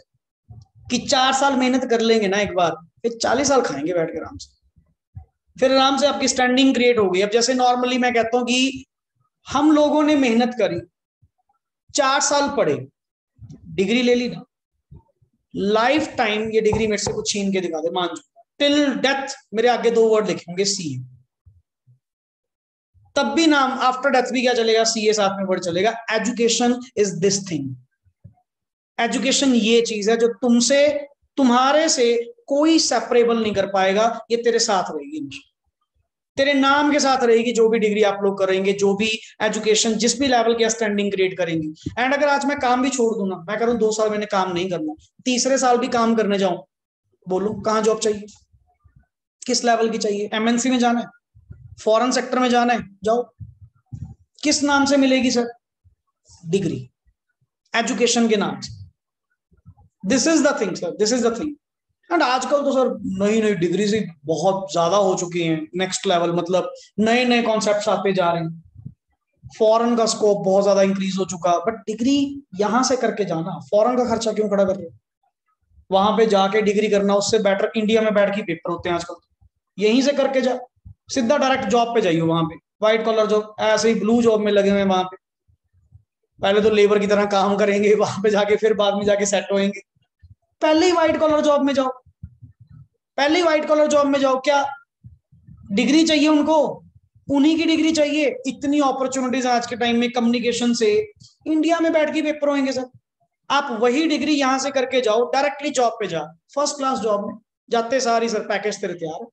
कि 4 साल मेहनत कर लेंगे ना एक बार, फिर 40 साल खाएंगे बैठ के आराम से, फिर आराम से आपकी स्टैंडिंग क्रिएट होगी। अब जैसे नॉर्मली मैं कहता हूं कि हम लोगों ने मेहनत करी, 4 साल पढ़े, डिग्री ले ली ना, लाइफ टाइम ये डिग्री मेरे से कुछ छीन के दिखा दे, मान चुका, टिल डेथ मेरे आगे 2 वर्ड लिखे होंगे, सी, तब भी नाम आफ्टर डेथ भी क्या चलेगा, सीए साथ में वर्ड चलेगा। Education is this thing, education ये चीज है जो तुमसे, तुम्हारे से कोई सेपरेबल नहीं कर पाएगा, ये तेरे साथ रहेगी, तेरे नाम के साथ रहेगी। जो भी डिग्री आप लोग करेंगे, जो भी एजुकेशन जिस भी लेवल की स्टैंडिंग क्रिएट करेंगी। एंड अगर आज मैं काम भी छोड़ दूं ना, मैं करूं 2 साल मैंने काम नहीं करना, तीसरे साल भी काम करने जाऊं, बोलो कहां जॉब चाहिए, किस लेवल की चाहिए, एमएनसी में जाना है, फॉरेन सेक्टर में जाना है, जाओ, किस नाम से मिलेगी सर, डिग्री, एजुकेशन के नाम से। This is the thing sir, this is the thing. And आजकल तो सर नई नई डिग्री से बहुत ज्यादा हो चुकी हैं, नेक्स्ट लेवल, मतलब नए नए कॉन्सेप्ट्स आते जा रहे हैं, फॉरेन का स्कोप बहुत ज्यादा इंक्रीज हो चुका। बट डिग्री यहां से करके जाना, फॉरेन का खर्चा क्यों खड़ा कर रहे हो, वहां पे जाके डिग्री करना, उससे बेटर इंडिया में बैठ के पेपर होते हैं आजकल, यहीं से करके जा, सीधा डायरेक्ट जॉब पे जाइए, वहां पे व्हाइट कॉलर जॉब, ऐसे ही ब्लू जॉब में लगे हुए वहां पे, पहले तो लेबर की तरह काम करेंगे, वहां पे जाके फिर बाद में जाके सेट होएंगे। पहले ही व्हाइट कॉलर जॉब में जाओ, पहले ही व्हाइट कॉलर जॉब में जाओ। क्या डिग्री चाहिए उनको? उन्हीं की डिग्री चाहिए। इतनी अपॉर्चुनिटीज आज के टाइम में कम्युनिकेशन से, इंडिया में बैठ के पेपर होंगे सर, आप वही डिग्री यहां से करके जाओ, डायरेक्टली जॉब पे जा, फर्स्ट क्लास जॉब में जाते सारी सर पैकेज तेरे तैयार है।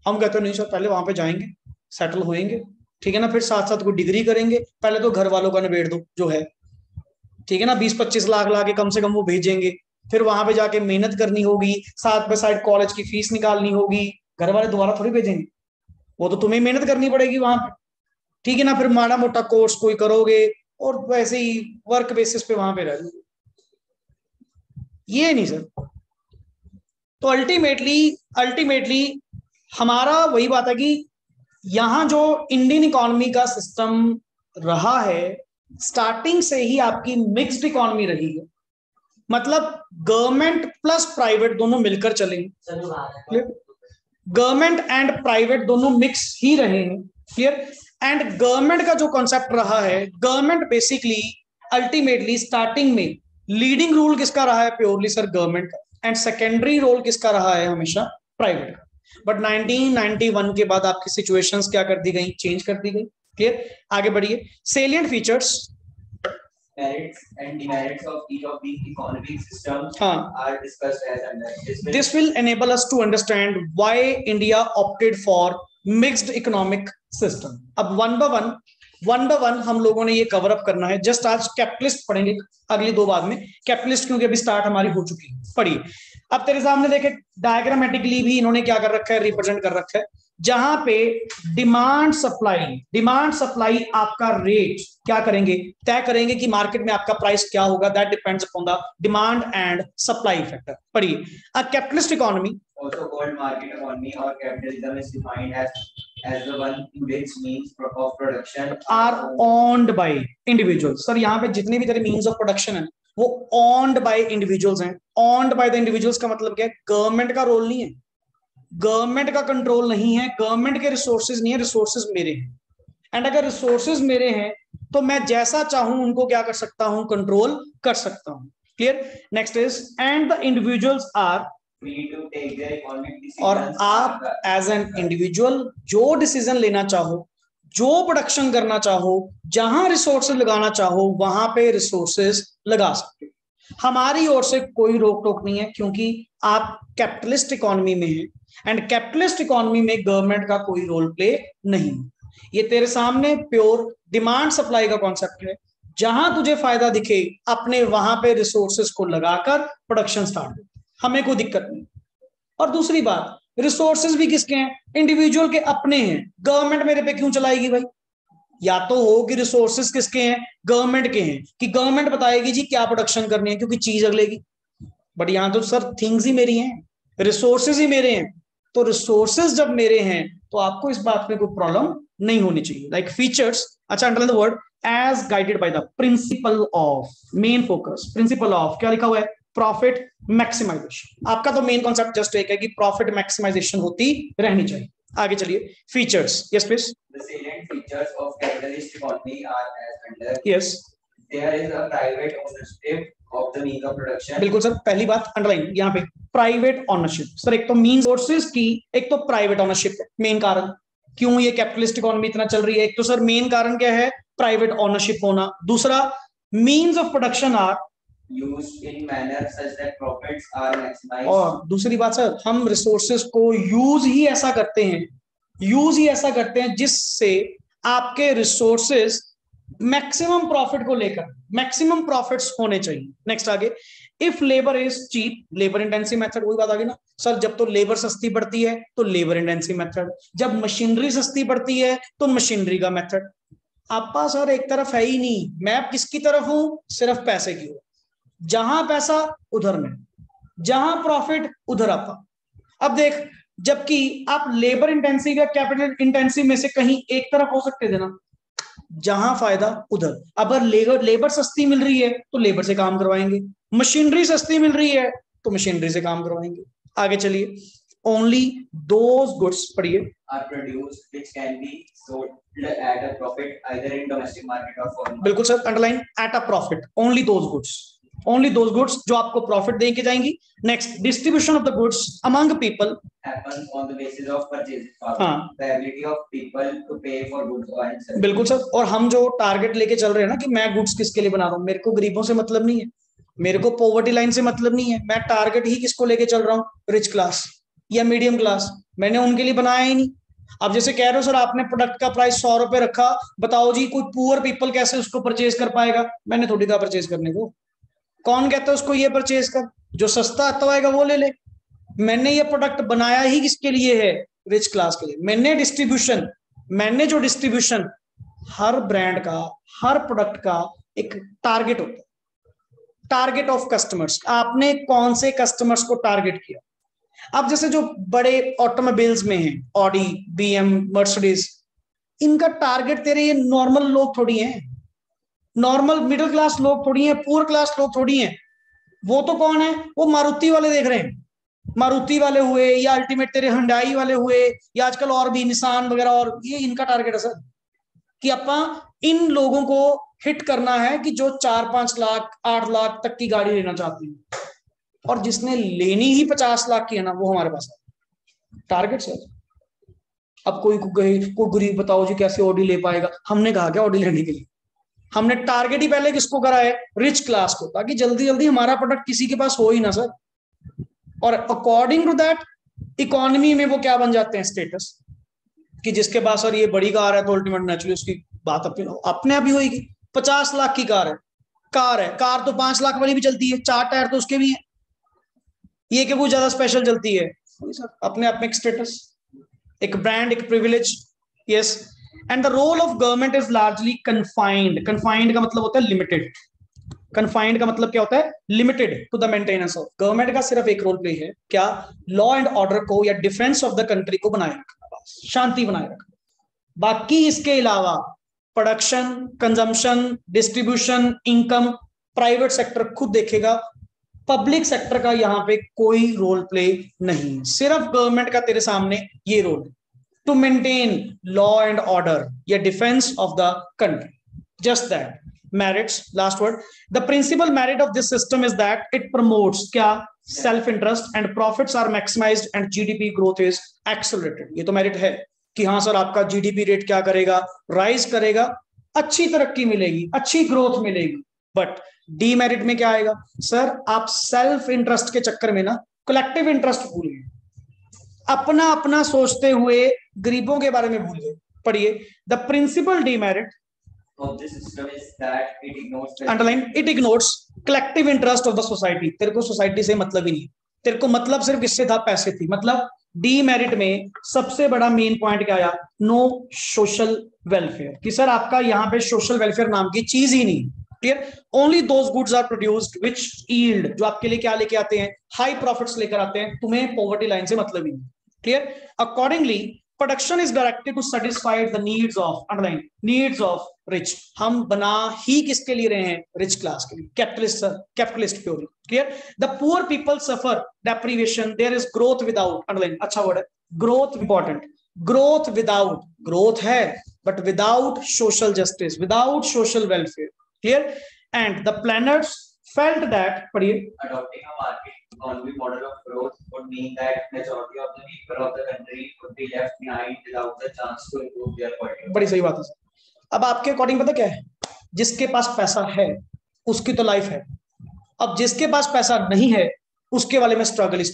हम कहते नहीं सर, पहले वहां पे जाएंगे, सेटल होएंगे, ठीक है ना, फिर साथ साथ कोई डिग्री करेंगे, पहले तो घर वालों का निबेड़ दो जो है, ठीक है ना, 20-25 लाख ला के कम से कम वो भेजेंगे, फिर वहां पे जाके मेहनत करनी होगी, साथ पे साइड कॉलेज की फीस निकालनी होगी, घर वाले दोबारा थोड़ी भेजेंगे, वो तो तुम्हें मेहनत करनी पड़ेगी वहां पे, ठीक है ना, फिर माड़ा मोटा कोर्स कोई करोगे और वैसे ही वर्क बेसिस पे वहां पे रह जाओगे, ये नहीं सर। तो अल्टीमेटली अल्टीमेटली हमारा वही बात है कि यहां जो इंडियन इकोनॉमी का सिस्टम रहा है, स्टार्टिंग से ही आपकी मिक्स्ड इकोनॉमी रही है, मतलब गवर्नमेंट प्लस प्राइवेट दोनों मिलकर चलेंगे, गवर्नमेंट एंड प्राइवेट दोनों मिक्स ही रहे हैं, क्लियर। एंड गवर्नमेंट का जो कॉन्सेप्ट रहा है, गवर्नमेंट बेसिकली अल्टीमेटली स्टार्टिंग में लीडिंग रोल किसका रहा है? प्योरली सर गवर्नमेंट का, एंड सेकेंडरी रोल किसका रहा है? हमेशा प्राइवेट का। बट 1991 के बाद आपकी सिचुएशंस क्या कर दी गई? चेंज कर दी गई, क्लियर। आगे बढ़िए, salient features, merits and demerits of each of these economic systems are discussed as under. This will enable us to understand why India opted for mixed economic system. अब वन बाय वन हम लोगों ने ये कवर अप करना है। जस्ट आज कैपिटलिस्ट पढ़ेंगे, अगली दो बाद में कैपिटलिस्ट, क्योंकि अभी स्टार्ट हमारी हो चुकी है। पढ़िए, अब तेरे सामने देखे डायग्रामेटिकली भी इन्होंने क्या कर रखा है? रिप्रेजेंट कर रखा है, जहां पे डिमांड सप्लाई आपका रेट क्या करेंगे? तय करेंगे कि मार्केट में आपका प्राइस क्या होगा। That depends upon the demand and supply factor. पढ़िए, a capitalist economy, also called market economy or capitalism, is defined as the one in which means of production are owned by individuals. Sir यहाँ पे जितने भी तेरे मीन्स ऑफ प्रोडक्शन है वो owned by individuals हैं। owned by the individuals का मतलब क्या है? गवर्नमेंट का रोल नहीं है, गवर्नमेंट का कंट्रोल नहीं है, गवर्नमेंट के रिसोर्सेज नहीं है, रिसोर्सेज मेरे हैं। एंड अगर रिसोर्सेज मेरे हैं तो मैं जैसा चाहूं उनको क्या कर सकता हूं? कंट्रोल कर सकता हूं, clear. Next is, and the individuals are free to take their economic decisions। और आप एज एन इंडिविजुअल जो डिसीजन लेना चाहो, जो प्रोडक्शन करना चाहो, जहां रिसोर्सेज लगाना चाहो वहां पे रिसोर्सेज लगा सकते हो। हमारी ओर से कोई रोक टोक नहीं है, क्योंकि आप कैपिटलिस्ट इकोनॉमी में हैं, एंड कैपिटलिस्ट इकोनॉमी में गवर्नमेंट का कोई रोल प्ले नहीं। ये तेरे सामने प्योर डिमांड सप्लाई का कॉन्सेप्ट है, जहां तुझे फायदा दिखे अपने वहां पे रिसोर्सेज को लगाकर प्रोडक्शन स्टार्ट हो, हमें कोई दिक्कत नहीं। और दूसरी बात, रिसोर्सेज भी किसके हैं? इंडिविजुअल के अपने हैं। गवर्नमेंट मेरे पे क्यों चलाएगी भाई? या तो हो कि रिसोर्सेज किसके हैं? गवर्नमेंट के हैं, कि गवर्नमेंट बताएगी जी क्या प्रोडक्शन करनी है, क्योंकि चीज अगले की। बट यहां तो सर थिंग्स ही मेरी हैं, रिसोर्सेज ही मेरे हैं। तो रिसोर्सेज जब मेरे हैं तो आपको इस बात में कोई प्रॉब्लम नहीं होनी चाहिए। लाइक फीचर्स, अच्छा underline the word, as guided by the principle of, main focus, principle of क्या लिखा हुआ है? Profit maximisation. आपका तो मेन कॉन्सेप्ट जस्ट एक है कि प्रॉफिट मैक्सिमाइजेशन होती रहनी चाहिए। आगे चलिए, features, yes please. The salient features of capitalist economy are as under। Yes, there is a private ownership of the means of production। बिल्कुल सर, पहली बात अंडरलाइन यहाँ पे, प्राइवेट ऑनरशिप। सर एक तो मीन सोर्सेज की, एक तो प्राइवेट ऑनरशिप है। मेन कारण क्यों ये कैपिटलिस्ट इकोनॉमी इतना चल रही है? एक तो सर मेन कारण क्या है? प्राइवेट ऑनरशिप होना। दूसरा, means of production are used in manner such that profits are maximized। और दूसरी बात सर, हम रिसोर्सेज को यूज ही ऐसा करते हैं जिससे आपके रिसोर्सेज मैक्सिमम प्रॉफिट को लेकर मैक्सिमम प्रॉफिट्स होने चाहिए। नेक्स्ट आगे, if labour is cheap, labour intensive method, वही बात आ गई ना सर, जब तो लेबर सस्ती पड़ती है तो लेबर इंटेंसिव मेथड, जब मशीनरी सस्ती पड़ती है तो मशीनरी का मेथड। आपका सर एक तरफ है ही नहीं, मैं किसकी तरफ हूं? सिर्फ पैसे की हूं। जहां पैसा उधर में, जहां प्रॉफिट उधर आता। अब देख, जबकि आप लेबर इंटेंसिव या कैपिटल इंटेंसिव में से कहीं एक तरफ हो सकते थे ना, जहां फायदा उधर। अगर लेबर सस्ती मिल रही है तो लेबर से काम करवाएंगे, मशीनरी सस्ती मिल रही है तो मशीनरी से काम करवाएंगे। आगे चलिए, ओनली दोज गुड्स, पढ़िए, are produced which can be sold at a profit either in domestic market or foreign market. बिल्कुल sir, underline, at a profit, only those goods, only those goods जो आपको प्रॉफिट दे के जाएंगी। Next, distribution of the goods among people happens on the basis of purchasing power, the ability of people to pay for goods and services. बिल्कुल सर, और हम जो टारगेट लेके चल रहे हैं ना कि मैं गुड्स किसके लिए बना रहा हूँ, मेरे को गरीबों से मतलब नहीं है, मेरे को पॉवर्टी लाइन से मतलब नहीं है, मैं टारगेट ही किसको लेके चल रहा हूँ, रिच क्लास या मीडियम क्लास, मैंने उनके लिए बनाया ही नहीं। अब जैसे कह रहे हो सर आपने प्रोडक्ट का प्राइस 100 रुपए रखा, बताओ जी कोई पुअर पीपल कैसे उसको परचेज कर पाएगा, मैंने थोड़ी कहा परचेज करने को, कौन कहता है उसको ये परचेज कर, जो सस्ता आता होगा वो ले ले। मैंने ये प्रोडक्ट बनाया ही किसके लिए है, रिच क्लास के लिए। मैंने जो डिस्ट्रीब्यूशन, हर ब्रांड का, हर प्रोडक्ट का एक टारगेट होता है, टारगेट ऑफ कस्टमर्स, आपने कौन से कस्टमर्स को टारगेट किया। अब जैसे जो बड़े ऑटोमोबाइल्स में हैं, ऑडी, बीएम, मर्सिडीज, इनका टारगेट तेरे ये नॉर्मल लोग थोड़ी हैं, नॉर्मल मिडिल क्लास लोग थोड़ी हैं, पुअर क्लास लोग थोड़ी हैं। वो तो कौन है, वो मारुति वाले देख रहे हैं, मारुति वाले हुए या अल्टीमेट तेरे हुंडई वाले हुए या आजकल और भी निसान वगैरह, और ये इनका टारगेट है सर कि अपना इन लोगों को हिट करना है कि जो 4-5 लाख 8 लाख तक की गाड़ी लेना चाहते हैं, और जिसने लेनी ही 50 लाख की है ना, वो हमारे पास है टारगेट सर। अब कोई गरीब बताओ जी कैसे ऑडी ले पाएगा, हमने कहा क्या ऑडी लेने के लिए, हमने टारगेट ही पहले किसको करा है, रिच क्लास को, ताकि जल्दी जल्दी हमारा प्रोडक्ट किसी के पास हो ही ना सर। और अकॉर्डिंग टू दैट इकोनॉमी में वो क्या बन जाते हैं, स्टेटस, कि जिसके पास सर ये बड़ी कार है तो अल्टीमेट नेचुरली उसकी बात अपने आप ही होगी। 50 लाख की कार है, कार तो 5 लाख वाली भी चलती है, 4 टायर तो उसके भी है, ये क्या कुछ ज्यादा स्पेशल चलती है सर, अपने आप में एक स्टेटस, एक ब्रांड, एक privilege. Yes, and the role of government is largely confined. Confined का मतलब होता है लिमिटेड, कन्फाइंड का मतलब क्या होता है, limited to the maintenance of. Government का सिर्फ एक रोल प्ले है, क्या, लॉ एंड ऑर्डर को या डिफेंस ऑफ द कंट्री को बनाए रखना, शांति बनाए रखना। बाकी इसके अलावा production, consumption, distribution, income private sector खुद देखेगा, पब्लिक सेक्टर का यहां पे कोई रोल प्ले नहीं, सिर्फ गवर्नमेंट का तेरे सामने ये रोल है, to maintain law and order या defence of the country, just that. merits, last word, the principal merit of this system is that it promotes क्या, self interest, and profits are maximized and GDP growth is accelerated। ये तो मेरिट है कि हाँ सर आपका जीडीपी रेट क्या करेगा, राइज करेगा, अच्छी तरक्की मिलेगी, अच्छी ग्रोथ मिलेगी। बट डीमेरिट में क्या आएगा सर, आप सेल्फ इंटरेस्ट के चक्कर में ना कलेक्टिव इंटरेस्ट भूल गए, अपना अपना सोचते हुए गरीबों के बारे में भूल गए। पढ़िए, the principal demerit of this system is that it ignores underline, it ignores collective interest of the society। तेरे को सोसाइटी से मतलब ही नहीं, तेरे को मतलब सिर्फ किससे था, पैसे थी। मतलब डीमेरिट में सबसे बड़ा मेन पॉइंट क्या आया, नो सोशल वेलफेयर, कि सर आपका यहाँ पे सोशल वेलफेयर नाम की चीज ही नहीं। Clear, only those goods are produced which yield, जो आपके लिए क्या लेके आते हैं, हाई प्रॉफिट्स लेकर आते हैं, तुम्हें पॉवर्टी लाइन से मतलब ही नहीं। Clear, accordingly production is directed to satisfy the needs of, underline, needs of rich. हम बना ही किसके लिए रहे हैं, रिच क्लास के लिए, capitalist, capitalist purely. Clear, the poor people suffer deprivation, there is growth without, underline, अच्छा वर्ड है, growth important, growth without, growth है but without social justice, without social welfare. Clear, and the planners felt that, पढ़िए, adopting a market economy model of growth would mean that majority of the people of the country would be left behind without the chance to improve their quality। बड़ी सही बात है। अब आपके अकॉर्डिंग पता क्या है, जिसके पास पैसा है उसकी तो लाइफ है, अब जिसके पास पैसा नहीं है उसके वाले में स्ट्रगल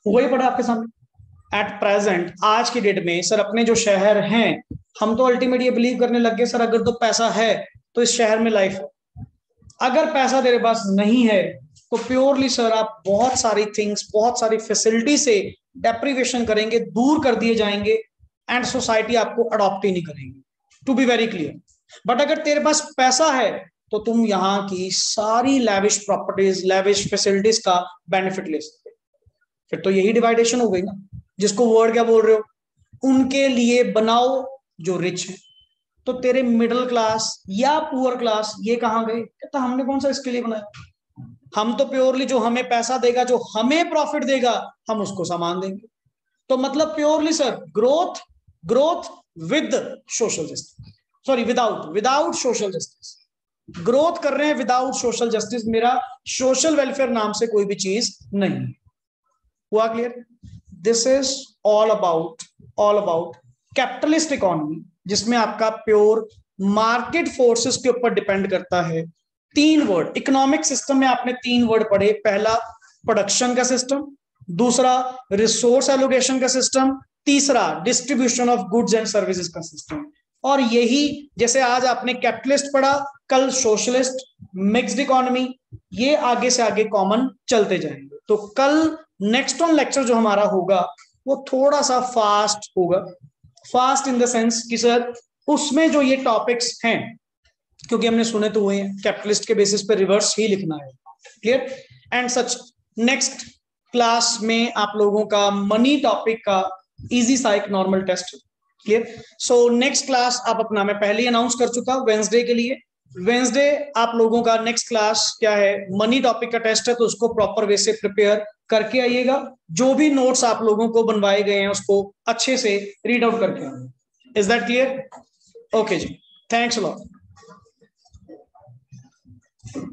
वही पड़ा आपके सामने। एट प्रेजेंट, आज की डेट में सर अपने जो शहर हैं, हम तो अल्टीमेटली बिलीव करने लग गए सर अगर तो पैसा है तो इस शहर में लाइफ है, अगर पैसा तेरे पास नहीं है तो प्योरली सर आप बहुत सारी थिंग्स, बहुत सारी फैसिलिटी से डेप्रिवेशन करेंगे, दूर कर दिए जाएंगे, एंड सोसाइटी आपको अडॉप्ट ही नहीं करेंगी, to be very clear. But अगर तेरे पास पैसा है तो तुम यहाँ की सारी लैविश प्रॉपर्टीज, लैविश फैसिलिटीज का बेनिफिट ले सकते। फिर तो यही डिवाइडेशन हो गई ना, जिसको वर्ड क्या बोल रहे हो, उनके लिए बनाओ जो रिच है, तो तेरे मिडिल क्लास या पुअर क्लास ये कहां गए, कहता हमने कौन सा इसके लिए बनाया, हम तो प्योरली जो हमें पैसा देगा, जो हमें प्रॉफिट देगा, हम उसको सामान देंगे। तो मतलब purely sir growth, growth with social justice, sorry without social justice. Growth कर रहे हैं विदाउट सोशल जस्टिस, मेरा सोशल वेलफेयर नाम से कोई भी चीज नहीं। हुआ clear? This is all about capitalist economy, जिसमें आपका प्योर मार्केट फोर्सेस के ऊपर डिपेंड करता है। 3 वर्ड इकोनॉमिक सिस्टम में आपने 3 वर्ड पढ़े, पहला प्रोडक्शन का सिस्टम, दूसरा रिसोर्स एलोकेशन का सिस्टम, तीसरा distribution of goods and services का सिस्टम। और यही जैसे आज आपने कैपिटलिस्ट पढ़ा, कल सोशलिस्ट, मिक्स्ड इकोनॉमी, ये आगे से आगे कॉमन चलते जाएंगे। तो कल नेक्स्ट ऑन लेक्चर जो हमारा होगा वो थोड़ा सा फास्ट होगा, फास्ट इन द सेंस कि सर उसमें जो ये टॉपिक्स हैं, क्योंकि हमने सुने तो हुए हैं, कैपिटलिस्ट के बेसिस पे रिवर्स ही लिखना है। Clear? And such next class में आप लोगों का मनी टॉपिक का इजी सा एक normal test. Clear? So next class आप अपना, मैं पहले ही अनाउंस कर चुका वेंसडे के लिए, वेंसडे आप लोगों का नेक्स्ट क्लास क्या है, मनी टॉपिक का टेस्ट है, तो उसको प्रॉपर वे से प्रिपेयर करके आइएगा। जो भी नोट्स आप लोगों को बनवाए गए हैं उसको अच्छे से रीड आउट करके आइए। Is that clear? ओके जी, थैंक्स अ लॉट।